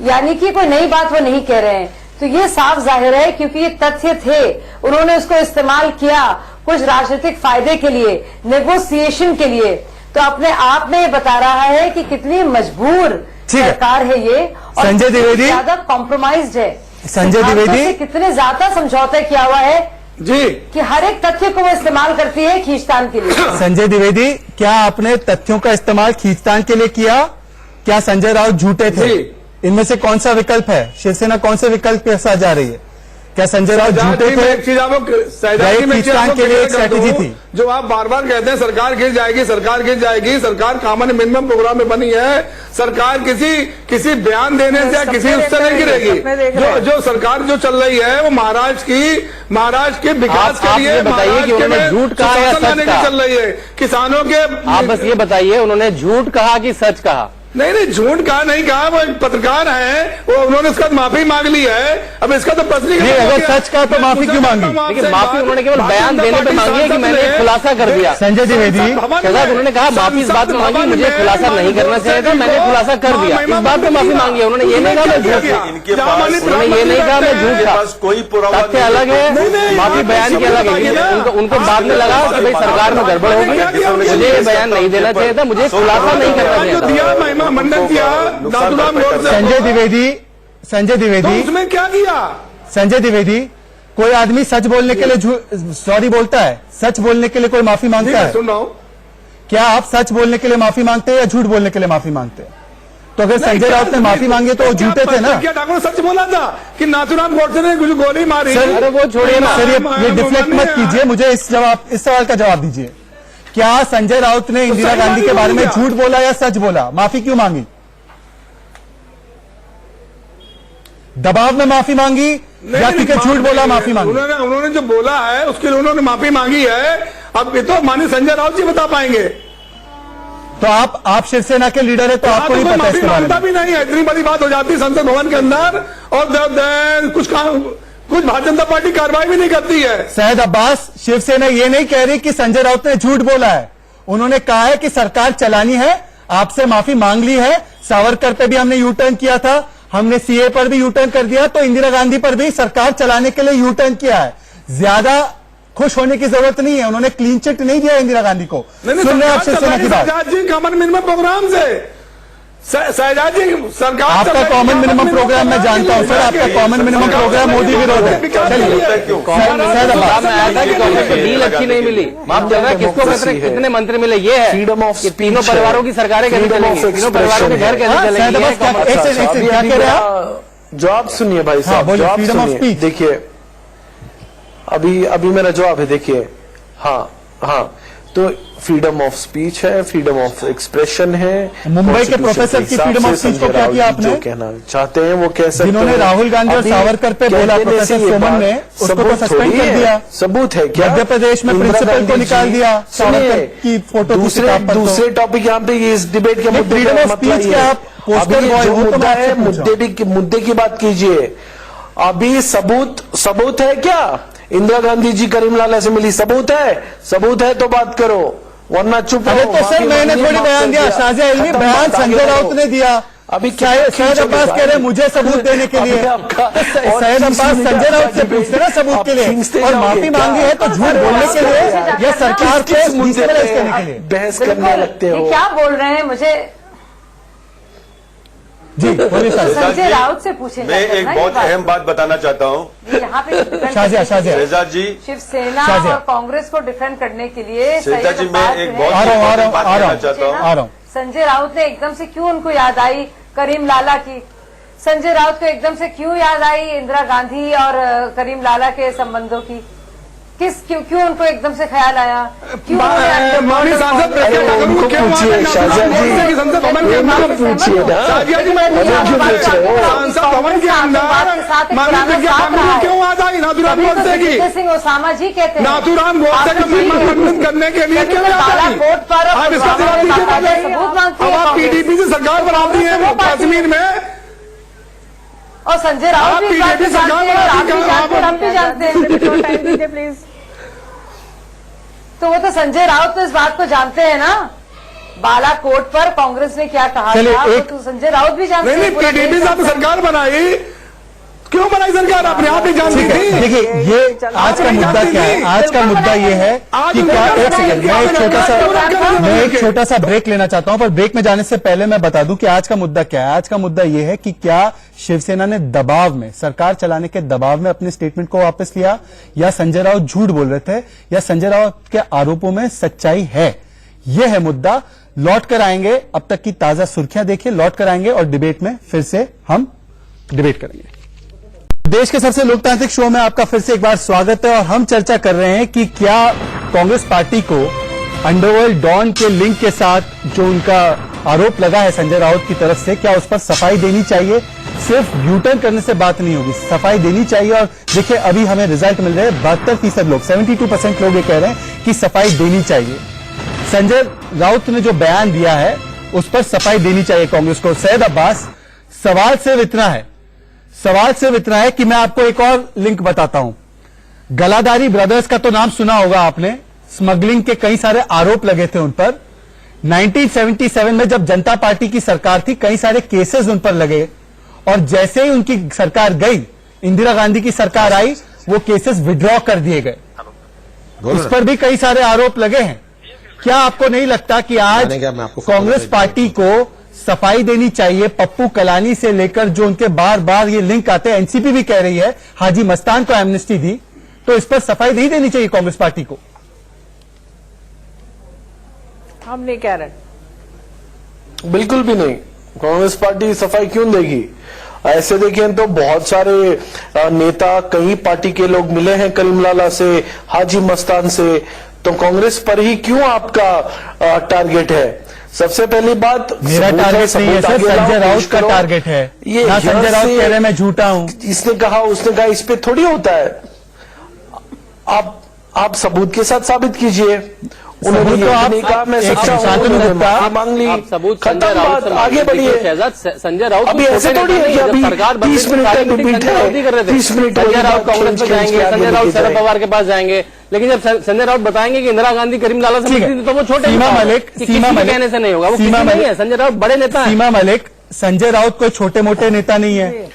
यानी कि कोई नई बात वो नहीं कह रहे हैं। तो ये साफ जाहिर है क्योंकि ये तथ्य थे, उन्होंने उसको इस्तेमाल किया कुछ राजनीतिक फायदे के लिए, नेगोशिएशन के लिए। तो अपने आप में ये बता रहा है कि कितनी मजबूर सरकार है ये, और संजय द्विवेदी ज्यादा कॉम्प्रोमाइज्ड है। संजय द्विवेदी कितने ज्यादा समझौता किया हुआ है जी कि हर एक तथ्य को वो इस्तेमाल करती है खींचतान के लिए। संजय द्विवेदी, क्या आपने तथ्यों का इस्तेमाल खींचतान के लिए किया? क्या संजय राउत झूठे थे? इनमें से कौन सा विकल्प है? शिवसेना कौन से विकल्प के साथ जा रही है? क्या संजय राउत झूठे थे? एक चीज आपको खींचतान के लिए एक स्ट्रेटेजी थी जो आप बार बार कहते हैं सरकार गिर जाएगी, सरकार गिर जाएगी। सरकार कॉमन मिनिमम प्रोग्राम में बनी है। सरकार किसी बयान देने से या किसी उससे नहीं गिरेगी। जो सरकार जो चल रही है वो महाराष्ट्र के विकास के लिए, बताइए कि उन्होंने झूठ कहा या सच कहा? चल रही है किसानों के। आप बस ये बताइए उन्होंने झूठ कहा कि सच कहा? नहीं, झूठ कहा नहीं कहा, वो एक पत्रकार है, वो उन्होंने उसका माफी मांग ली है। अब इसका तो प्रश्न नहीं, अगर सच कहा तो माफी क्यों मांगी? लेकिन माफी उन्होंने केवल बयान देने पे मांगी है कि मैंने खुलासा कर दिया। संजय द्विवेदी, उन्होंने कहा माफी इस बात में मांगी, मुझे खुलासा नहीं करना चाहिए था, मैंने खुलासा कर दिया, इस बात पे माफी मांगी है। उन्होंने ये नहीं कहा मैं झूठ था, उन्होंने ये नहीं कहा मैं झूठ था। कोई तथ्य अलग है, माफी बयान की अलग है। उनको बाद में लगा कि भाई सरकार में गड़बड़ होगी, मुझे ये बयान नहीं देना चाहिए था, मुझे खुलासा नहीं करना चाहिए था। संजय द्विवेदी, संजय तो द्विवेदी, उसमें क्या किया? संजय द्विवेदी, कोई आदमी सच बोलने के लिए सॉरी बोलता है, सच बोलने के लिए कोई माफी मांगता है? सुन रहा हूं। क्या आप सच बोलने के लिए माफी मांगते हैं या झूठ बोलने के लिए माफी मांगते हैं? तो अगर संजय राउत ने माफी मांगी तो वो झूठे थे ना? क्या ठाकुर सच बोला था कि नाथूराम गोडसे ने कुछ गोली मारी? सर वो छोड़िए ना सर, ये डिफ्लेक्ट मत कीजिए, मुझे इस सवाल का जवाब दीजिए। क्या संजय राउत ने इंदिरा गांधी के बारे में झूठ बोला या सच बोला? माफी क्यों मांगी? दबाव में माफी मांगी या क्योंकि झूठ बोला माफी मांगी? उन्होंने जो बोला है उसके लिए उन्होंने माफी मांगी है। अब ये तो माननीय संजय राउत जी बता पाएंगे। तो आप शिवसेना के लीडर है तो आपको नहीं पता इसके बारे में? भी नहीं है, इतनी बड़ी बात हो जाती है संसद भवन के अंदर और कुछ भारतीय जनता पार्टी कार्रवाई भी नहीं करती है। सैयद अब्बास, शिवसेना ये नहीं कह रही कि संजय राउत ने झूठ बोला है। उन्होंने कहा है कि सरकार चलानी है, आपसे माफी मांग ली है। सावरकर पे भी हमने यू टर्न किया था, हमने सीए पर भी यू टर्न कर दिया, तो इंदिरा गांधी पर भी सरकार चलाने के लिए यू टर्न किया है। ज्यादा खुश होने की जरूरत नहीं है, उन्होंने क्लीन चिट नहीं दिया इंदिरा गांधी को। सुन रहे आप शिवसेना की बात? शहजाद जी कॉमन मिनिमम प्रोग्राम से शहजाद जी सरकार आपका कॉमन मिनिमम प्रोग्राम मैं जानता हूं सर, आपका कॉमन मिनिमम प्रोग्राम मोदी विरोध है। डील अच्छी नहीं मिली, माफ करना, किसको कितने मंत्री मिले? ये है फ्रीडम ऑफ कि तीनों परिवारों की सरकारें कैसे चलेंगी, तीनों परिवारों के घर कैसे चलेंगे? क्या कह रहे हैं? जवाब सुनिए भाई साहब, बोलिए, जवाब freedom of सुनिए। speech। देखिए अभी मेरा जवाब है, देखिए हाँ तो फ्रीडम ऑफ स्पीच है, फ्रीडम ऑफ एक्सप्रेशन है। मुंबई के प्रोफेसर की फ्रीडम ऑफ स्पीच को क्या किया आपने? जो कहना चाहते हैं वो कह सकते हैं। जिन्होंने राहुल गांधी और सावरकर पे बोला, प्रोफेसर सोमन ने उसको तो सस्पेंड कर दिया। सबूत है क्या? मध्य प्रदेश में प्रिंसिपल को निकाल दिया सावरकर की फोटो। दूसरे टॉपिक यहाँ पे इस डिबेट के मुद्दे फ्रीडम ऑफ स्पीच के आप पोस्टर बॉय हो तो है, मुद्दे की बात कीजिए। अभी सबूत है क्या? इंदिरा गांधी जी करीम लाला से मिली, सबूत है तो बात करो, वरना चुप। अरे तो सर मैंने थोड़ी बयान दिया, शाहजहां इल्मी बयान संजय राउत ने दिया। अभी सैयद अब्बास कह रहे मुझे सबूत देने के लिए। सैयद अब्बास संजय राउत से पूछते ना सबूत के लिए, और माफी मांगी है तो झूठ बोलने के लिए या सरकार को डिस्करेज करने के लिए बहस करने लगते हो। क्या बोल रहे हैं? मुझे जी बोलिए सर। संजय राउत से पूछे। मैं एक बहुत अहम बात बताना चाहता हूँ। यहाँ पे शहजाद जी, शिवसेना और कांग्रेस को डिफेंड करने के लिए शहजाद जी मैं एक बहुत आ रहा हूँ। संजय राउत ने एकदम से क्यों उनको याद आई करीम लाला की? संजय राउत को एकदम से क्यों याद आई इंदिरा गांधी और करीम लाला के संबंधों की? क्यों उनको एकदम से ख्याल आया? क्यों माननीय सांसद पूछिए शाहजाद जी, संसद भवन के अंदर पूछिए ना, सांसद भवन के अंदर माननीय क्यों आ जाए नाथूराम गोडसे की? सिंह ओसामा जी कहते हैं नाथूराम गोडसे का सम्मान करने के लिए क्यों बालाकोट पर आप इसका जवाब दीजिए। सबूत मांगती अब है आप पीडीपी से सरकार बनाती है वो कश्मीर में, और संजय राउत भी जानते हैं, हम भी जानते हैं। प्लीज, तो वो तो संजय राउत तो इस बात को जानते हैं ना, बालाकोट पर कांग्रेस ने क्या कहा था वो तो संजय राउत भी जानते हैं। नहीं पीडीपी से सरकार बनाई, क्यों बनाई सरकार? अपने आप ही जानती थी। देखिए ये आज का मुद्दा क्या है? आज का मुद्दा ये है कि क्या, एक सेकंड, मैं एक छोटा सा ब्रेक लेना चाहता हूं, पर ब्रेक में जाने से पहले मैं बता दूं कि आज का मुद्दा क्या है। आज का मुद्दा ये है कि क्या शिवसेना ने दबाव में, सरकार चलाने के दबाव में अपने स्टेटमेंट को वापस लिया, या संजय राउत झूठ बोल रहे थे, या संजय राउत के आरोपों में सच्चाई है? यह है मुद्दा। लौट कर आएंगे, अब तक की ताजा सुर्खियां देखिए, लौट कर आएंगे और डिबेट में फिर से हम डिबेट करेंगे। देश के सबसे लोकतांत्रिक शो में आपका फिर से एक बार स्वागत है, और हम चर्चा कर रहे हैं कि क्या कांग्रेस पार्टी को अंडरवर्ल्ड डॉन के लिंक के साथ जो उनका आरोप लगा है संजय राउत की तरफ से, क्या उस पर सफाई देनी चाहिए? सिर्फ यूटर्न करने से बात नहीं होगी, सफाई देनी चाहिए। और देखिए अभी हमें रिजल्ट मिल रहे हैं, 72% लोग, 72% लोग ये कह रहे हैं कि सफाई देनी चाहिए। संजय राउत ने जो बयान दिया है उस पर सफाई देनी चाहिए कांग्रेस को। सैयद अब्बास, सवाल सिर्फ इतना है कि मैं आपको एक और लिंक बताता हूं। गलाधारी ब्रदर्स का तो नाम सुना होगा आपने, स्मगलिंग के कई सारे आरोप लगे थे उन पर। 1977 में जब जनता पार्टी की सरकार थी, कई सारे केसेस उन पर लगे, और जैसे ही उनकी सरकार गई, इंदिरा गांधी की सरकार आई, वो केसेस विड्रॉ कर दिए गए। उस पर भी कई सारे आरोप लगे हैं। क्या आपको नहीं लगता कि आज कांग्रेस पार्टी को सफाई देनी चाहिए। पप्पू कलानी से लेकर जो उनके बार बार ये लिंक आते हैं, एनसीपी भी कह रही है हाजी मस्तान को एमनेस्टी दी, तो इस पर सफाई नहीं देनी चाहिए कांग्रेस पार्टी को? हम नहीं कह रहे, बिल्कुल भी नहीं। कांग्रेस पार्टी सफाई क्यों देगी? ऐसे देखें तो बहुत सारे नेता, कई पार्टी के लोग मिले हैं करीमलाला से, हाजी मस्तान से, तो कांग्रेस पर ही क्यों आपका टारगेट है? सबसे पहली बात, मेरा टारगेट नहीं है सर, संजय राउत का टारगेट है। ये ना संजय राउत कह रहे मैं झूठा हूं। इसने कहा, उसने कहा, इस पे थोड़ी होता है। आप सबूत के साथ साबित कीजिए। उन्होंने तो आप नहीं कहा मैं सच्चा हूं, मांग ली, सबूत खत्म बात, आगे बढ़िए। संजय राउत अभी ऐसे थोड़ी है कि अभी सरकार 30 मिनट का बीट है, 30 मिनट संजय राउत कांग्रेस में जाएंगे, संजय राउत शरद पवार के पास जाएंगे, लेकिन जब संजय राउत बताएंगे कि इंदिरा गांधी करीमलाला से मिली थी, तो वो छोटे सीमा मलिक कहने से नहीं होगा। वो सीमा नहीं है, संजय राउत बड़े नेता है। सीमा मलिक, संजय राउत कोई छोटे मोटे नेता नहीं है,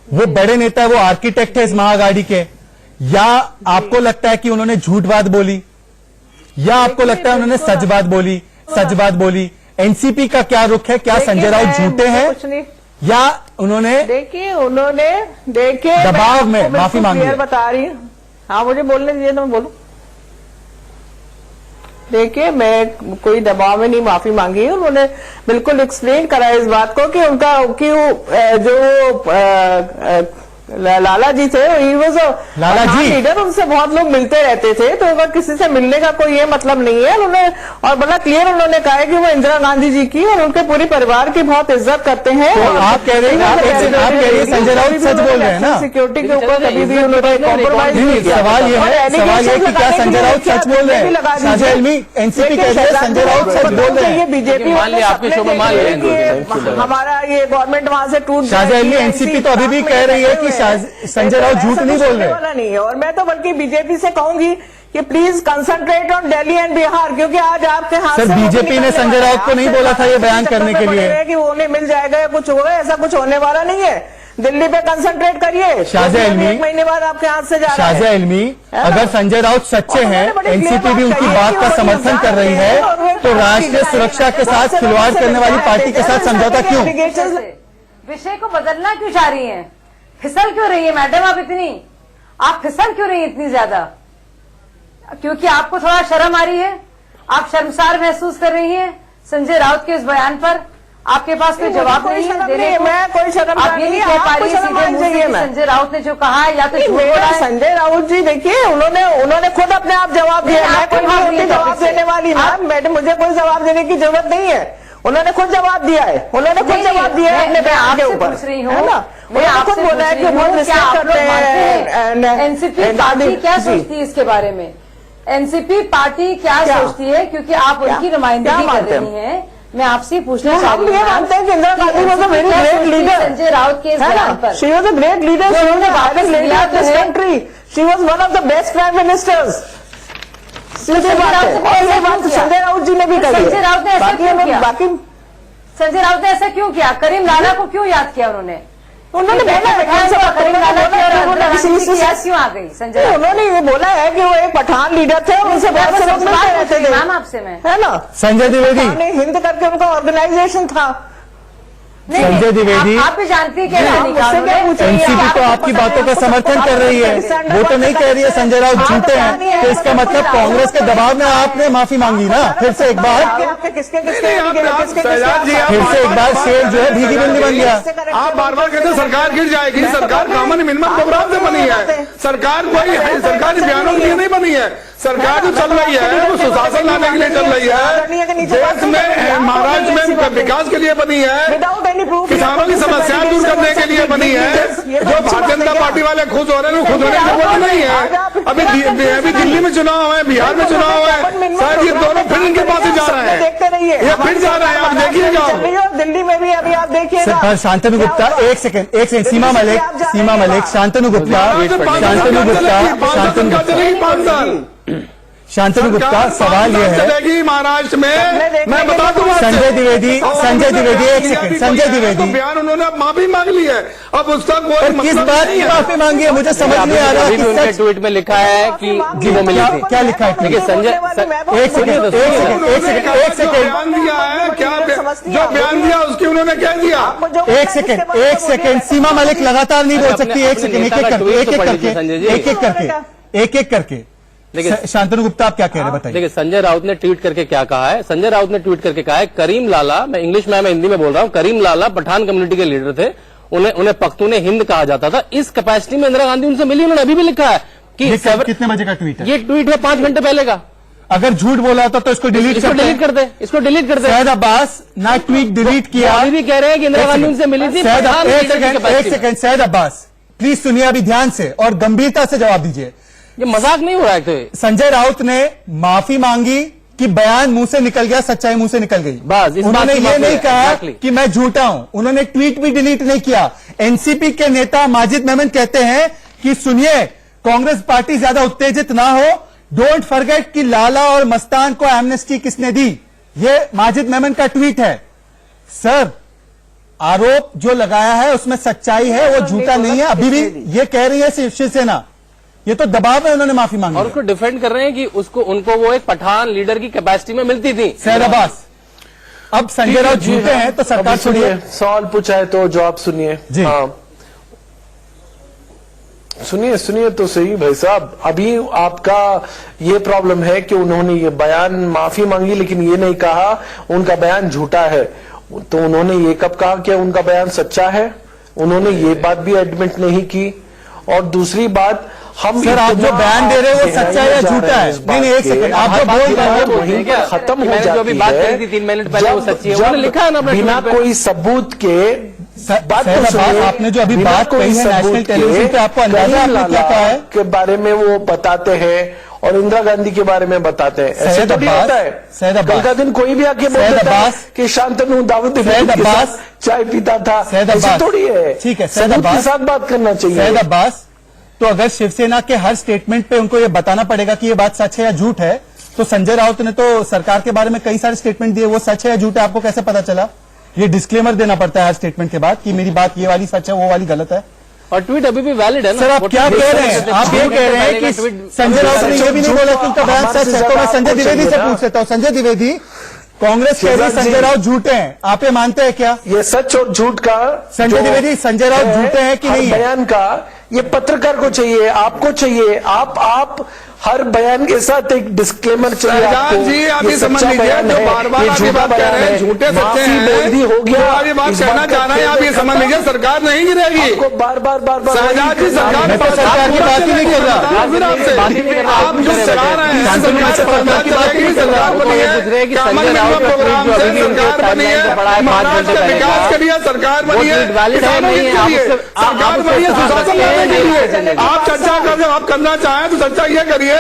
वो बड़े नेता है, वो आर्किटेक्ट है इस महागाड़ी के। या आपको लगता है कि उन्होंने झूठ बात बोली, या आपको लगता है उन्होंने सच बात बोली? एनसीपी का क्या रुख है? क्या संजय राउत झूठे हैं या उन्होंने दबाव में माफी मांगी है? बता रही हूँ। हाँ, मुझे बोलने दीजिए तो मैं बोलूं। देखिए, मैं कोई दबाव में नहीं माफी मांगी है। उन्होंने बिल्कुल एक्सप्लेन करा इस बात को कि उनका जो लाला जी थे, लाला जी लीडर, उनसे बहुत लोग मिलते रहते थे, तो अगर किसी से मिलने का कोई ये मतलब नहीं है। उन्होंने और बड़ा क्लियर उन्होंने कहा है कि वो इंदिरा गांधी जी की और उनके पूरे परिवार की बहुत इज्जत करते हैं। तो आप कह रहे हैं संजय राउत सच बोल रहे हैं ना? सिक्योरिटी के ऊपर कभी भी उन्होंने कॉम्प्रोमाइज नहीं किया। सवाल ये है कि क्या संजय राउत सच बोल रहे हैं? शाहजहां इल्मी, एनसीपी कह रही है संजय राउत सच बोल रहे हैं। बीजेपी हमारा ये गवर्नमेंट वहां से टूट, शाहजहां इल्मी, एनसीपी तो अभी भी कह रही है कि संजय राउत झूठ नहीं बोल रहे वाला नहीं है। और मैं तो बल्कि बीजेपी से कहूंगी कि please concentrate on Delhi and Bihar, क्योंकि आज आपके हाथ से बीजेपी ने संजय राउत को नहीं बोला था ये बयान करने के लिए कि उन्हें मिल जाएगा या कुछ होगा, ऐसा कुछ होने वाला नहीं है। दिल्ली पे कंसंट्रेट करिए। शाहजहां इल्मी, 1 महीने बाद आपके हाथ से जा रहा है। शाहजहां इल्मी, अगर संजय राउत सच्चे हैं, एनसीपी भी उनकी बात का समर्थन कर रही है, तो राष्ट्रीय सुरक्षा के साथ खिलवाड़ करने वाली पार्टी के साथ समझौता क्यों? विषय को बदलना क्यों चाह रही है? फिसल क्यों रही है मैडम आप फिसल क्यों रही है इतनी ज्यादा? क्योंकि आपको थोड़ा शर्म आ रही है? आप शर्मसार महसूस कर रही हैं संजय राउत के इस बयान पर? आपके पास कोई जवाब नहीं है देने को? मैं कोई शर्म आप ये नहीं कह पा रही सीधे मुंह से कि संजय राउत ने जो कहा है या तो झूठ बोला है? संजय राउत जी देखिए, उन्होंने खुद अपने आप जवाब दिया। मैं कोई जवाब देने वाली ना मैडम, मुझे कोई जवाब देने की जरूरत नहीं है। उन्होंने खुद जवाब दिया है, अपने बयान के ऊपर, है ना? उन्होंने खुद बोला है कि बहुत रिस्पेक्ट करते हैं। एनसीपी पार्टी क्या सोचती है इसके बारे में? एनसीपी पार्टी क्या सोचती है? क्योंकि आप उनकी नुमाइंदगी कर रही हैं। मैं आपसे पूछना चाह रही हूँ, हम मानते हैं कि Indira Gandhi was a very great leader. Sanjay Raut के इस बयान पर she was a great leader, she was the country, she was one of the best prime ministers. Sanjay Raut ji ने भी कही। संजय राउत ने ऐसा क्यों किया? संजय राउत ने ऐसा क्यों किया? करीम लाला को क्यों याद किया उन्होंने बोला करीम लाला क्यों आ गई संजय राउत? उन्होंने ये बोला है कि वो एक पठान लीडर थे, उनसे बहुत से लोग मिलते रहते थे। मैम आपसे मैं, है ना? संजय द्विवेदी, हिंद करके उनका ऑर्गेनाइजेशन था। संजय द्विवेदी, आप भी जानती है एनसीपी तो आपकी बातों का समर्थन कर रही है, वो तो नहीं कह रही है संजय राउत झूठे हैं, तो इसका मतलब कांग्रेस के दबाव में आपने माफी मांगी ना? फिर से एक बार शेर जो है भीगी बिल्ली बन गया। आप बार बार कहते हैं सरकार गिर जाएगी। सरकार कॉमन मिनिमम प्रोग्राम से बनी है। सरकार कोई सरकारी बयानों के लिए नहीं बनी है। सरकार जो चल रही है वो सुशासन लाने के लिए चल रही है। देश में महाराष्ट्र में विकास के लिए बनी है, किसानों की समस्याएं दूर करने के लिए बनी है। जो भारतीय जनता पार्टी वाले खुश हो रहे हैं, खुश होने की जरूरत नहीं है। अभी दिल्ली में चुनाव है, बिहार में चुनाव है, शायद ये दोनों फिर इनके पास ही जा रहे हैं। देखते रहिए, ये फिर जा रहे हैं, आप देखिएगा। दिल्ली में भी अभी आप देखिएगा। शांतनु गुप्ता, एक सेकंड, सीमा मलिक, शांतनु गुप्ता, सवाल यह है, चलेगी महाराष्ट्र में, मैं बता दूंगा। संजय द्विवेदी, एक सेकंड, संजय द्विवेदी बयान उन्होंने माफी मांग ली है, अब उसका कोई किस बात की माफी मांगी है मुझे समझ नहीं आ रहा। उन्होंने ट्वीट में लिखा है कि जी वो मिली थी। क्या लिखा है? देखिए संजय, एक सेकंड, बयान दिया है क्या? जो बयान दिया उसके उन्होंने कह दिया। एक सेकंड सीमा मलिक लगातार नहीं बोल सकती। एक सेकंड, एक एक करके शांतनु गुप्ता आप क्या कह रहे हैं बताइए। देखिए, संजय राउत ने ट्वीट करके क्या कहा है। संजय राउत ने ट्वीट करके कहा है, करीम लाला, मैं इंग्लिश में, मैं हिंदी में बोल रहा हूं, करीम लाला पठान कम्युनिटी के लीडर थे, उन्हें पख्तून हिंद कहा जाता था। इस कैपेसिटी में इंदिरा गांधी उनसे मिली। उन्होंने अभी भी लिखा है कि कितने बजे का ट्वीट है? ये ट्वीट है 5 घंटे पहले का। अगर झूठ बोला होता तो इसको डिलीट कर दे। इसको डिलीट कर दे। शायद अब्बास ना ट्वीट डिलीट किया, अभी भी कह रहे हैं कि इंदिरा गांधी उनसे मिली थी। एक सेकंड शायद अब्बास प्लीज सुनिए अभी ध्यान से और गंभीरता से जवाब दीजिए। ये मजाक नहीं हो रहा है। तो संजय राउत ने माफी मांगी कि बयान मुंह से निकल गया, सच्चाई मुंह से निकल गई। बस उन्होंने ये नहीं कहा कि मैं झूठा हूं। उन्होंने ट्वीट भी डिलीट नहीं किया। एनसीपी के नेता माजिद मेमन कहते हैं कि सुनिए, कांग्रेस पार्टी ज्यादा उत्तेजित ना हो, डोंट फॉरगेट कि लाला और मस्तान को एमनेस्टी किसने दी। ये माजिद मेमन का ट्वीट है। सर, आरोप जो लगाया है उसमें सच्चाई है, वो झूठा नहीं है। अभी भी ये कह रही है शिवसेना, ये तो दबाव है, उन्होंने माफी मांगी और उसको डिफेंड कर रहे हैं कि उनको वो एक पठान लीडर की कैपेसिटी में मिलती थी। सैयद अब्बास, अब संजय राउत झूठे हैं तो सरकार छोड़िए। सवाल पूछा है तो जवाब सुनिए जी। हाँ, सुनिए तो सही भाई साहब। अभी आपका ये प्रॉब्लम है कि उन्होंने ये बयान, माफी मांगी लेकिन ये नहीं कहा उनका बयान झूठा है। तो उन्होंने ये कब कहा कि उनका बयान सच्चा है? उन्होंने ये बात भी एडमिट नहीं की। और दूसरी बात, हम सर आप जो बयान दे रहे हो वो सच्चा है या झूठा है? नहीं, एक सेकंड, आप जो बोल रहे हो वहीं पर खत्म हो जाती है। बात करी थी 3 मिनट पहले, वो सच्ची है, उन्होंने लिखा है ना बिना कोई सबूत के। बात आपने जो अभी बात कही है नेशनल टेलीविजन पे, आपको अंदाजा आपने क्या कहा है के बारे में वो बताते हैं और इंदिरा गांधी के बारे में बताते हैं। ऐसे तो नहीं होता है। कल का दिन कोई भी आके बोल देता है कि शांतनु दाऊद इब्राहिम चाय पीता था, ऐसे थोड़ी है। ठीक है, सबूत के साथ बात करना चाहिए। सैयद अब्बास, तो अगर शिवसेना के हर स्टेटमेंट पे उनको ये बताना पड़ेगा कि ये बात सच है या झूठ है, तो संजय राउत ने तो सरकार के बारे में कई सारे स्टेटमेंट दिए, वो सच है या झूठ है आपको कैसे पता चला? ये डिस्क्लेमर देना पड़ता है हर स्टेटमेंट के बाद कि मेरी बात ये वाली सच है, वो वाली गलत है। और ट्वीट अभी भी वैलिड है ना। सर आप क्या कह रहे हैं? आप ये कह रहे हैं कि संजय राउत ने ये भी नहीं बोला कि उनका बयान सच है। तो मैं संजय द्विवेदी से पूछ लेता हूँ। संजय द्विवेदी, कांग्रेस कह रही है संजय राउत झूठे हैं, आप ये मानते हैं क्या? ये सच और झूठ का, संजय द्विवेदी, संजय राउत झूठे हैं कि नहीं? बयान का ये पत्रकार को चाहिए, आपको चाहिए। आप हर बयान के साथ एक डिस्क्लेमर चाहिए आपको। जी आप ये समझ लीजिए, जो बार-बार आप ये बात कह रहे हैं झूठे सच्चे हैं, हो गया। आप ये बात कहना चाह रहे हैं, आप ये समझ लीजिए सरकार नहीं गिरेगी। आपको बार-बार सरकार की सरकार की बात ही नहीं कर रहा। फिर आपसे आप जो चला रहे हैं, सरकार चलेगी, सरकार बनी है, कमल मिलवा प्रोग्राम से सरकार बनी है, महाराष्ट्र का विकास करिए, सरकार बनी है, किसानों के लिए सरकार बनी है, सुशासन लाने के लिए। आप चर्चा कर रहे हो, आप करना चाहें तो चर्चा ये करिए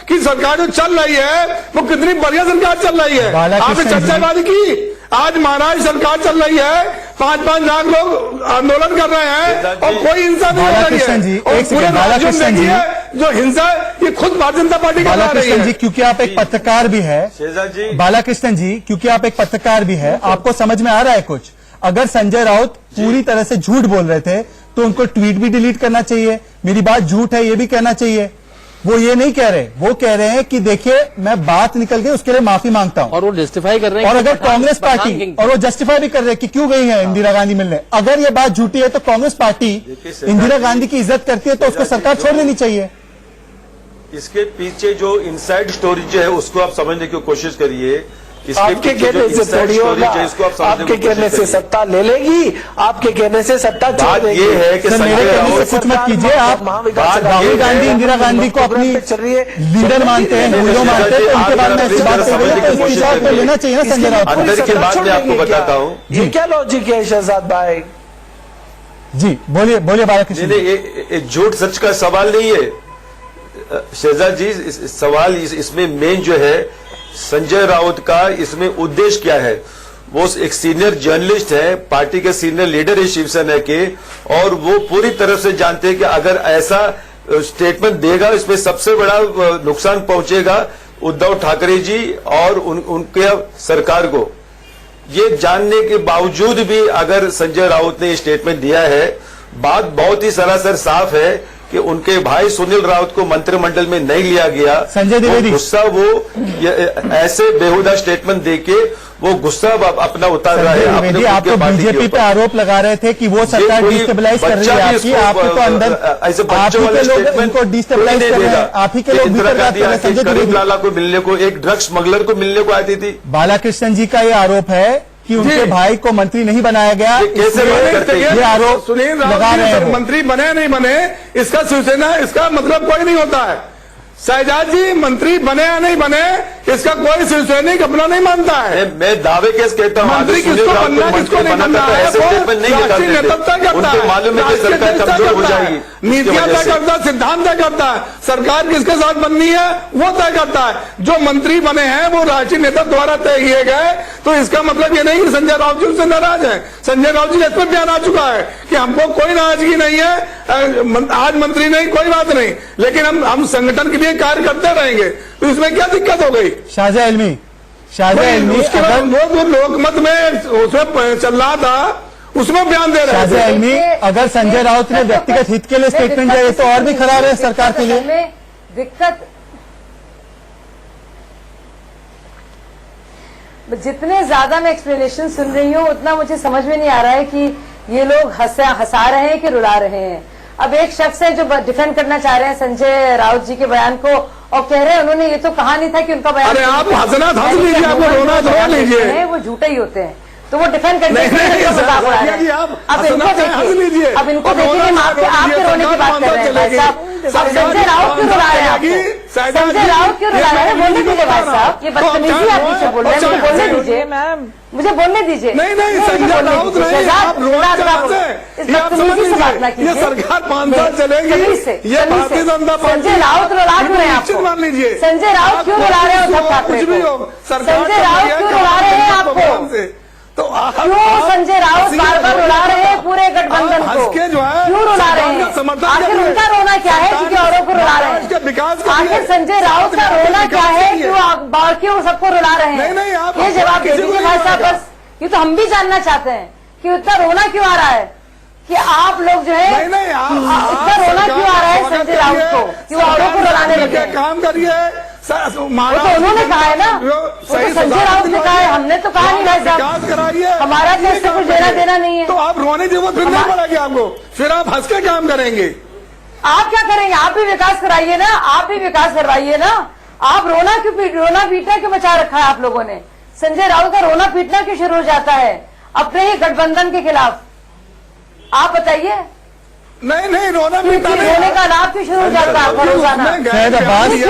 कि सरकार जो चल रही है वो कितनी बढ़िया सरकार चल रही है। आपने चर्चाबाजी की। आज महाराष्ट्र सरकार चल रही है, 5-5 लाख लोग आंदोलन कर रहे हैं और कोई हिंसा नहीं हो रही है। और पूरे राज्यों में देखिए जो हिंसा ये खुद भारतीय जनता पार्टी का रही है। जी, क्योंकि आप एक पत्रकार भी है बालाकृष्णन जी, क्योंकि आप एक पत्रकार भी है, आपको समझ में आ रहा है कुछ? अगर संजय राउत पूरी तरह से झूठ बोल रहे थे तो उनको ट्वीट भी डिलीट करना चाहिए, मेरी बात झूठ है ये भी कहना चाहिए। वो ये नहीं कह रहे, वो कह रहे हैं कि देखिए मैं बात निकल गई, उसके लिए माफी मांगता हूं। और वो जस्टिफाई कर रहे हैं। और अगर कांग्रेस पार्टी, और वो जस्टिफाई भी कर रहे हैं कि क्यों गई है इंदिरा गांधी मिलने। अगर ये बात झूठी है तो कांग्रेस पार्टी इंदिरा गांधी की इज्जत करती है तो उसको सरकार छोड़ देनी चाहिए। इसके पीछे जो इनसाइड स्टोरी जो है उसको आप समझने की कोशिश करिए। आपके कहने से थोड़ी होगा, आपके कहने से सत्ता ले लेगी, आपके कहने से सत्ता छोड़ देगी। ये है कि मेरे कहने से कुछ मत कीजिए। आप राहुल गांधी इंदिरा गांधी को अपनी लीडर मानते हैं, हीरो मानते हैं, तो उनके बारे में ऐसी बात तो लेना चाहिए ना संजय राउत। अंदर की बात मैं आपको बताता हूँ। ये क्या लॉजिक है शहजाद भाई? जी बोलिए बालाकृष्ण। ये झूठ सच का सवाल नहीं है शहजाद जी। सवाल इसमें मेन जो है संजय राउत का इसमें उद्देश्य क्या है। वो एक सीनियर जर्नलिस्ट है, पार्टी के सीनियर लीडर है शिवसेना के, और वो पूरी तरह से जानते हैं कि अगर ऐसा स्टेटमेंट देगा इसमें सबसे बड़ा नुकसान पहुंचेगा उद्धव ठाकरे जी और उनके सरकार को। ये जानने के बावजूद भी अगर संजय राउत ने स्टेटमेंट दिया है, बात बहुत ही सरासर साफ है कि उनके भाई सुनील राउत को मंत्रिमंडल में नहीं लिया गया। संजय द्विवेदी, गुस्सा वो ऐसे बेहुदा स्टेटमेंट देके वो गुस्सा अपना उतार रहा है। संजय द्विवेदी, आप तो बीजेपी पे आरोप लगा रहे थे कि वो सरकार डिस्टेबलाइज कर रही है आपकी, आपको तो अंदर ऐसे आप बच्चों ही वाले के लोग स्टेटमेंट उनको डिस्टेबलाइज कर रहे हैं, आप ही के लोग इंदिरा भीतर बात गांधी कर रहे हैं। संजय करीम द्विवेदी, लाला को मिलने को, एक ड्रग स्मगलर को मिलने को आती थी। बालाकृष्ण जी का ये आरोप है कि उनके भाई को मंत्री नहीं बनाया गया, ये कैसे बात करते हैं? ये आरोप सुनील लगा राउत रहे जी हैं। मंत्री बने नहीं बने इसका शिवसेना, इसका मतलब कोई नहीं होता है। शहजाद जी मंत्री बने या नहीं बने इसका कोई शिवसैनिक अपना नहीं मानता है। मैं दावे केस कहता हूँ, मंत्री किसको बनना किसको नहीं बनना है, ऐसे स्टेटमेंट नहीं राष्ट्रीय नेतृत्व तय करता उनको है, मालूम है कि सरकार कमजोर हो जाएगी, नीतियां तय करता है, सिद्धांत तय करता है, सरकार किसके साथ बननी है वो तय करता है। जो मंत्री बने हैं वो राष्ट्रीय नेतृत्व द्वारा तय किए गए, तो इसका मतलब ये नहीं कि संजय राउत जी उनसे नाराज है। संजय राउत जी इस पर बयान आ चुका है कि हमको कोई नाराजगी नहीं है, आज मंत्री नहीं कोई बात नहीं, लेकिन हम संगठन के लिए कार्य करते रहेंगे। तो इसमें क्या दिक्कत हो गई? शाहजहां इल्मी उसके बाद वो लोकमत में उसमें चल रहा था, उसमें बयान दे रहे शाहजहां थे। इल्मी, अगर संजय राउत ने व्यक्तिगत हित के लिए स्टेटमेंट दिया तो और भी खराब है सरकार के लिए। दिक्कत जितने ज्यादा मैं एक्सप्लेनेशन सुन रही हूँ उतना मुझे समझ में नहीं आ रहा है कि ये लोग हंसा रहे हैं कि रुला रहे हैं। अब एक शख्स है जो डिफेंड करना चाह रहे हैं संजय राउत जी के बयान को और कह रहे हैं उन्होंने ये तो कहा नहीं था कि उनका बयान, अरे आप हंसना था तो लीजिए, आपको रोना तो लीजिए, वो झूठे ही होते हैं, तो वो डिफेंड करने के लिए नहीं, मजाक उड़ा रहे हैं। अब इनको देखिए, अब इनको देखिए कि आपके रोने की बात कर रहे हैं भाई साहब। संजय राउत क्यों रुला रहे हैं आपको? संजय राउत क्यों रुला रहे हैं? बोलने दीजिए भाई साहब, ये बदतमीजी आप पीछे बोल रहे हैं, मुझे बोलने दीजिए, मुझे बोलने दीजिए। नहीं संजय राउत नहीं, आप रोना चाहते हैं, ये सरकार 5 साल चलेगी, ये भारतीय जनता पार्टी। संजय राउत रुला क्यों रहे हैं निश्चित मान लीजिए, संजय राउत क्यों रुला रहे हैं उद्धव ठाकरे कुछ भी हो, को? संजय राउत क्यों रुला रहे हैं आपको? तो क्यों संजय राउत बार बार रुला रहे हैं पूरे गठबंधन को? जो है क्यों रुला रहे हैं? आखिर उनका रोना क्या है क्योंकि औरों को रुला रहे हैं? आखिर संजय राउत का रोना क्या है, क्यों सबको रुला रहे हैं? नहीं, आप ये जवाब दे दीजिए भाई साहब बस। ये तो हम भी जानना चाहते हैं कि इतना रोना क्यों आ रहा है, कि आप लोग जो है इतना रोना क्यों आ रहा है संजय राउत को कि वो औरों को रुलाने लगे हैं? काम करिए, तो उन्होंने कहा है ना, तो संजय राउत ने कहा है, हमने तो कहा नहीं भाई साहब, कराइए, हमारा तो इससे कुछ लेना देना नहीं है। तो आप रोने की जरूरत फिर नहीं पड़ेगी आपको, फिर आप हंस के काम करेंगे। आप क्या करेंगे? आप भी विकास कराइए ना, आप भी विकास करवाइए ना। आप रोना पीटना क्यों मचा रखा है आप लोगों ने? संजय राउत का रोना पीटना क्यों शुरू हो जाता है अपने ही गठबंधन के खिलाफ? आप बताइए। नहीं रोना पीटना रोने का लाभ क्यों शुरू हो जाता है? सैयद अब्बास, एक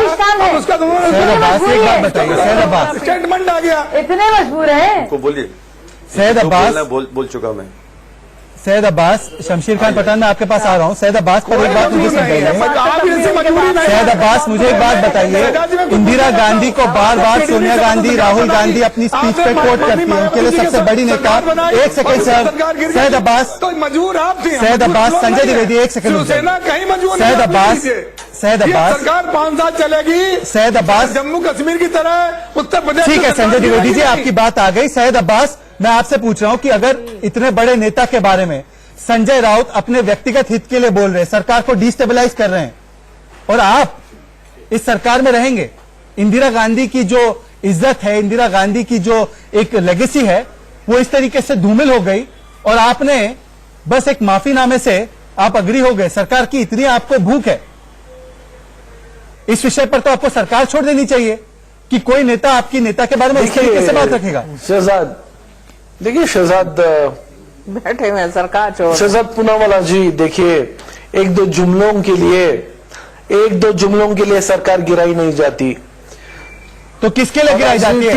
बात बताइए, सैयद अब्बास स्टेटमेंट आ गया, इतने मजबूर हैं। को बोलिए। सैयद अब्बास बोल चुका मैं। सैयद अब्बास, शमशीर खान पठान मैं आपके पास आ रहा हूँ। सैयद अब्बास पर एक बात मुझे समझाइए। सैयद अब्बास मुझे एक बात बताइए, इंदिरा गांधी को बार बार सोनिया गांधी, राहुल गांधी अपनी स्पीच पे कोट करती है, उनके लिए सबसे बड़ी नेता। एक सेकंड सर, सैयद अब्बास, तो मजबूर आप थे। सैयद अब्बास, संजय द्विवेदी एक सेकंड, कहीं मजबूर। सैयद अब्बास, सैयद अब्बास, सरकार 5 साल चलेगी, सैयद अब्बास, जम्मू कश्मीर की तरह उत्तर प्रदेश। ठीक है संजय द्विवेदी जी, आपकी बात आ गई। सैयद अब्बास, मैं आपसे पूछ रहा हूं कि अगर इतने बड़े नेता के बारे में संजय राउत अपने व्यक्तिगत हित के लिए बोल रहे हैं, सरकार को डिस्टेबलाइज कर रहे हैं, और आप इस सरकार में रहेंगे, इंदिरा गांधी की जो इज्जत है, इंदिरा गांधी की जो एक लेगेसी है, वो इस तरीके से धूमिल हो गई, और आपने बस एक माफीनामे से आप अग्री हो गए। सरकार की इतनी आपको भूख है, इस विषय पर तो आपको सरकार छोड़ देनी चाहिए कि कोई नेता आपकी नेता के बारे में इस तरीके से बात रखेगा। शहजाद, देखिए शहजाद बैठे हुए सरकार छोड़। शहजाद पूनावाला जी, देखिए एक दो जुमलों के लिए सरकार गिराई नहीं जाती। तो किसके लिए गिराई जाती है?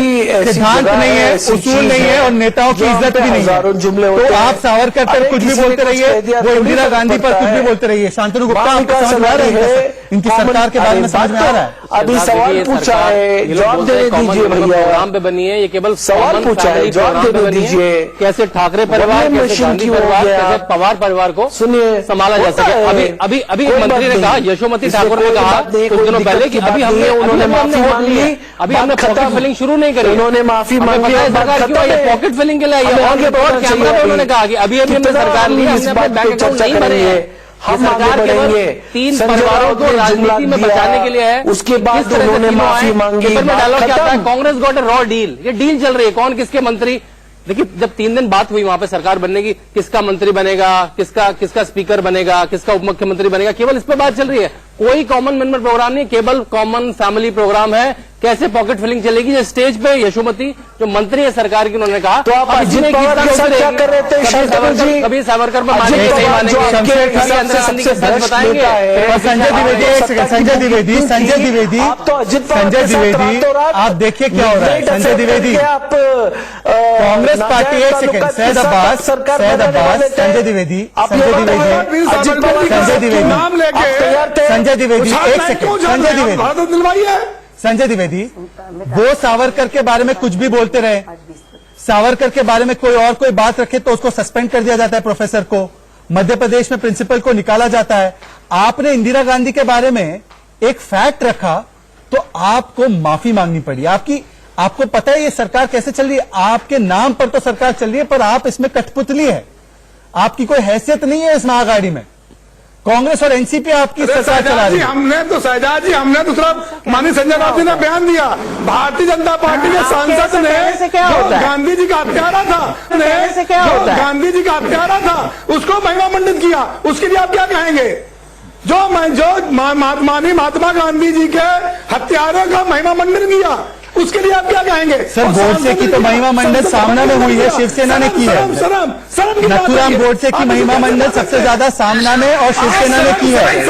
सिद्धांत नहीं है, उसूल नहीं है, और नेताओं की इज्जत भी नहीं है। जुमले तो आप सावरकर पर कुछ भी बोलते रहिए, वो इंदिरा गांधी पर कुछ भी बोलते रहिए। शांतनु गुप्ता, आपको समझ में आ रही है इनकी सरकार के बारे में? समझ में आ रहा है? अभी सवाल पूछा है, जवाब देने दीजिए भैया। प्रोग्राम पे बनी है, ये केवल सवाल पूछा है, जवाब देने दीजिए। कैसे ठाकरे परिवार, कैसे गांधी परिवार, कैसे पवार परिवार को सुनिए संभाला जा सके। अभी मंत्री ने कहा, यशोमती ठाकुर ने कहा कुछ दिनों पहले कि अभी उन्होंने माफी मांग ली, अभी हमने पॉकेट फिलिंग शुरू नहीं करी, उन्होंने माफी मांगी। सरकार क्यों ये पॉकेट फिलिंग के लिए आई है? उन्होंने कहा कि अभी हमने सरकार ली, हमने अपने बैंक अकाउंट नहीं भरे हैं, हम आगे सरकार केवल बढ़ेंगे। 3 संजय परिवारों राउत को ने राजनीति जुमला में दिया, बचाने के लिए है। उसके बाद किस तरह से उन्होंने तीनों माफी आए, मांगी, पेपर में डायलॉग क्या आता है, खत्म। Congress got a raw deal. ये डील चल रही है, कौन किसके मंत्री। देखिए जब 3 दिन बात हुई वहां पे सरकार बनने की, किसका मंत्री बनेगा, किसका स्पीकर बनेगा, किसका उप मुख्यमंत्री बनेगा, केवल इस पे बात चल रही है। कोई कॉमन मेंबर प्रोग्राम नहीं, केवल कॉमन फैमिली प्रोग्राम है। कैसे पॉकेट फिलिंग चलेगी। जो स्टेज पे यशोमती जो मंत्री है सरकार की, उन्होंने कहा तो आप अजित पवार के साथ क्या कर रहे थे शंकर जी? कभी सावरकर पर अजित मानेंगे नहीं पवार जो मानेंगे, आपके कभी हिसाब इंदिरा से गांधी के सबसे सच भ्रष्ट बताएंगे। नेता है। और संजय द्विवेदी, एक सेकंड, संजय द्विवेदी, संजय द्विवेदी, आप तो अजित पवार संजय के साथ द्विवेदी, रातों रात आप देखिए क्या हो रहा है। संजय द्विवेदी, आप कांग्रेस पार्टी, एक सेकंड, सैयद अब्बास, संजय द्विवेदी, संजय द्विवेदी, संजय द्विवेदी, नाम लेके संजय द्विवेदी, एक सेकंड, संजय द्विवेदी, भारत दिलवाई है। संजय द्विवेदी, वो सावरकर के बारे में कुछ भी बोलते रहे, सावरकर के बारे में कोई बात रखे तो उसको सस्पेंड कर दिया जाता है, प्रोफेसर को, मध्य प्रदेश में प्रिंसिपल को निकाला जाता है। आपने इंदिरा गांधी के बारे में एक फैक्ट रखा तो आपको माफी मांगनी पड़ी। आपको पता है ये सरकार कैसे चल रही है, आपके नाम पर तो सरकार चल रही है, पर आप इसमें कठपुतली है, आपकी कोई हैसियत नहीं है इस महागाड़ी में। कांग्रेस और एनसीपी आपकी सरकार चला रही है। हमने तो शहजाद जी, हमने दूसरा माननीय संजय राउत जी ने बयान दिया, भारतीय जनता पार्टी के सांसद ने जो गांधी जी का हत्यारा था, गांधी जी का हत्यारा था, उसको महिमा मंडित किया, उसके लिए आप क्या कहेंगे? जो महात्मा गांधी जी के हत्यारे का महिमा मंडित किया, उसके लिए आप क्या कहेंगे? सर गोडसे की तो महिमा मंडल सामना में हुई है, शिवसेना ने की है। नथुराम गोडसे की महिमा मंडल सबसे ज्यादा सामना में और शिवसेना ने की है। ये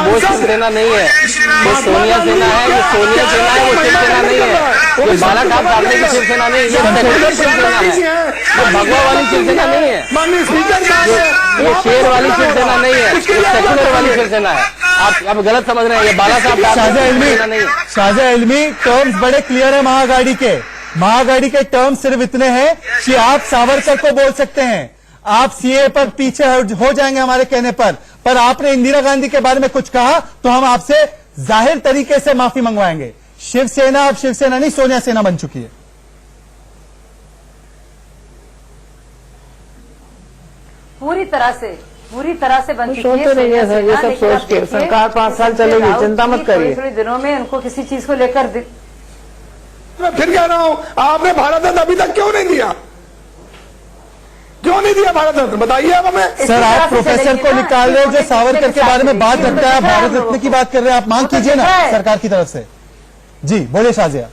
वो शिवसेना नहीं है, ये सोनिया सेना है, ये सोनिया सेना है, वो शिवसेना नहीं है। ये बालाघाट डालने की शिवसेना नहीं है, ये सेकुलर शिवसेना है, ये भगवा वाली शिवसेना नहीं है, ये शेर वाली शिवसेना नहीं है, ये सेकुलर वाली शिवसेना है। आप गलत समझ रहे हैं, ये बाला साहब नहीं है। शाहजहां इल्मी, टर्म्स बड़े क्लियर है महागाड़ी के टर्म्स सिर्फ इतने हैं कि आप सावरकर को बोल सकते हैं, आप सीए पर पीछे हो जाएंगे हमारे कहने पर आपने इंदिरा गांधी के बारे में कुछ कहा तो हम आपसे जाहिर तरीके से माफी मंगवाएंगे। शिवसेना अब शिवसेना नहीं, सोनिया सेना बन चुकी है। पूरी तरह से बन चुकी सोच है। तो रही है सर, ये सब लेकिन आप सोच के देखिए, सरकार 5 साल संजय चलेगी, राउत चिंता मत की करिए। थोड़ी दिनों में उनको किसी चीज को लेकर मैं फिर कह रहा हूं, आपने भारत रत्न अभी तक क्यों नहीं दिया? क्यों नहीं दिया भारत रत्न? बताइए आप हमें। सर आप प्रोफेसर को निकाल रहे हो जो सावरकर के बारे में बात रखता है, भारत रत्न की बात कर रहे हैं, आप मांग कीजिए ना सरकार की तरफ से। जी बोलिए शाजिया।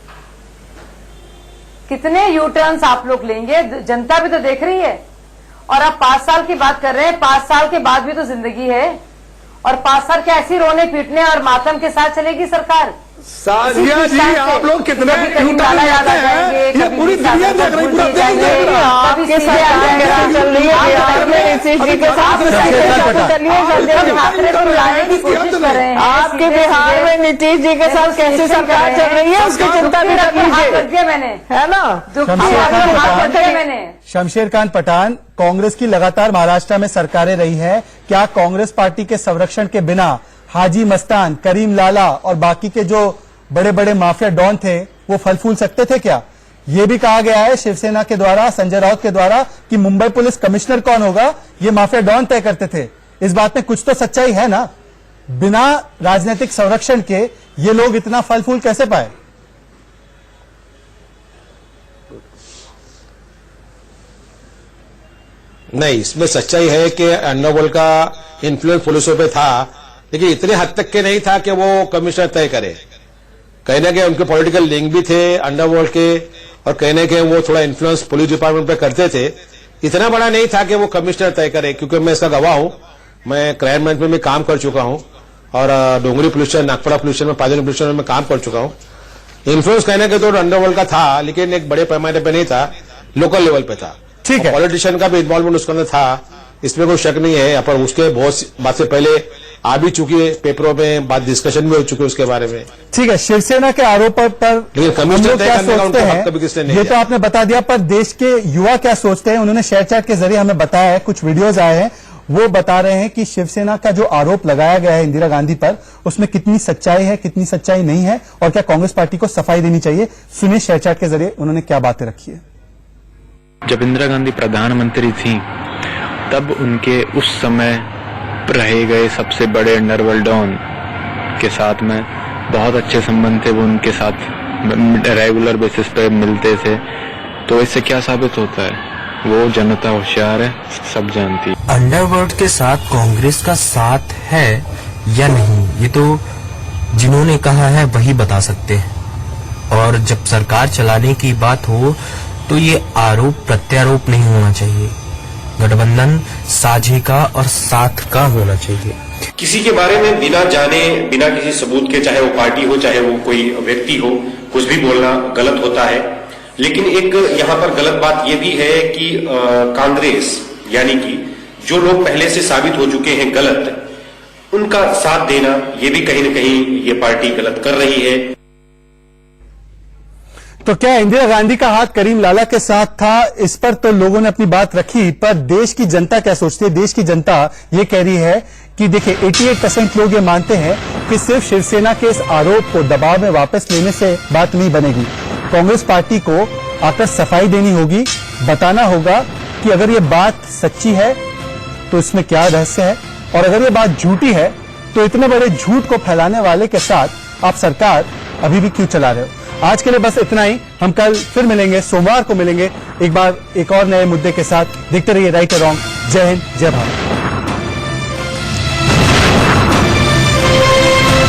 कितने यू टर्न्स आप लोग लेंगे, जनता भी तो देख रही है। और आप 5 साल की बात कर रहे हैं, 5 साल के बाद भी तो जिंदगी है, और 5 साल के ऐसी रोने पीटने और मातम के साथ चलेगी सरकार। साजिया जी, आप लोग कितने यूटर्न लेते हैं, ये पूरी दुनिया देख रही, पूरा देश देख रहा है। आपकी सरकार कैसे चल रही है बिहार में, नीतीश जी के साथ लाने की कोशिश कर रहे हैं। आपके बिहार में नीतीश जी के साथ कैसी सरकार चल रही है उसकी चिंता भी रख लीजिए, मैंने है ना। मैंने शमशेर खान पठान, कांग्रेस की लगातार महाराष्ट्र में सरकारें रही है, क्या कांग्रेस पार्टी के संरक्षण के बिना हाजी मस्तान, करीम लाला और बाकी के जो बड़े बड़े माफिया डॉन थे वो फल फूल सकते थे क्या? ये भी कहा गया है शिवसेना के द्वारा, संजय राउत के द्वारा, कि मुंबई पुलिस कमिश्नर कौन होगा ये माफिया डॉन तय करते थे। इस बात में कुछ तो सच्चाई है ना? बिना राजनीतिक संरक्षण के ये लोग इतना फल फूल कैसे पाए? नहीं, इसमें सच्चाई है कि अंडरवर्ल्ड का इन्फ्लुएंस पुलिसों पे था, लेकिन इतने हद तक के नहीं था कि वो कमिश्नर तय करे। कहने के उनके पॉलिटिकल लिंक भी थे अंडरवर्ल्ड के, और कहने के वो थोड़ा इन्फ्लुएंस पुलिस डिपार्टमेंट पे करते थे। इतना बड़ा नहीं था कि वो कमिश्नर तय करे, क्योंकि मैं इसका गवाह हूं, मैं क्राइम ब्रांच में काम कर चुका हूं, और Dongri police station, Nagpura police station में, पाजनी पुलिस स्टेशन में काम कर चुका हूं। इन्फ्लुएंस कहने के तो अंडरवर्ल्ड का था, लेकिन एक बड़े पैमाने पे नहीं था, लोकल लेवल पे था। ठीक है, पॉलिटिशियन का भी इन्वॉल्वमेंट उसके अंदर था, इसमें कोई शक नहीं है। पर उसके बहुत बात से पहले आ भी चुकी है, पेपरों में बात, डिस्कशन भी हो चुकी है उसके बारे में। ठीक है, शिवसेना के आरोपों पर लेकिन कमिश्नर तय क्या करने का सोचते उनका हैं हक कभी किसने नहीं ये दिया। तो आपने बता दिया, पर देश के युवा क्या सोचते हैं? उन्होंने शेयर चैट के जरिए हमें बताया है, कुछ वीडियोज आए हैं, वो बता रहे हैं कि शिवसेना का जो आरोप लगाया गया है इंदिरा गांधी पर, उसमें कितनी सच्चाई है, कितनी सच्चाई नहीं है, और क्या कांग्रेस पार्टी को सफाई देनी चाहिए। सुनिए शेयर चैट के जरिए उन्होंने क्या बातें रखी है। जब इंदिरा गांधी प्रधानमंत्री थी तब उनके उस समय रहे गए सबसे बड़े अंडरवर्ल्ड डॉन के साथ में बहुत अच्छे संबंध थे। वो उनके साथ रेगुलर बेसिस पे मिलते थे। तो इससे क्या साबित होता है? वो जनता होशियार है, सब जानती है। अंडरवर्ल्ड के साथ कांग्रेस का साथ है या नहीं, ये तो जिन्होंने कहा है वही बता सकते हैं। और जब सरकार चलाने की बात हो तो ये आरोप प्रत्यारोप नहीं होना चाहिए। गठबंधन साझे का और साथ का होना चाहिए। किसी के बारे में बिना जाने, बिना किसी सबूत के, चाहे वो पार्टी हो चाहे वो कोई व्यक्ति हो, कुछ भी बोलना गलत होता है। लेकिन एक यहाँ पर गलत बात यह भी है कि कांग्रेस यानी कि जो लोग पहले से साबित हो चुके हैं गलत, उनका साथ देना ये भी कहीं न कहीं ये पार्टी गलत कर रही है। तो क्या इंदिरा गांधी का हाथ करीम लाला के साथ था? इस पर तो लोगों ने अपनी बात रखी, पर देश की जनता क्या सोचती है? देश की जनता ये कह रही है कि देखिए 88% लोग ये मानते हैं कि सिर्फ शिवसेना के इस आरोप को दबाव में वापस लेने से बात नहीं बनेगी। कांग्रेस पार्टी को आकर सफाई देनी होगी, बताना होगा कि अगर ये बात सच्ची है तो इसमें क्या रहस्य है, और अगर ये बात झूठी है तो इतने बड़े झूठ को फैलाने वाले के साथ आप सरकार अभी भी क्यों चला रहे हो? आज के लिए बस इतना ही। हम कल फिर मिलेंगे, सोमवार को मिलेंगे एक बार एक और नए मुद्दे के साथ। देखते रहिए राइट और रॉन्ग। जय हिंद, जय भारत।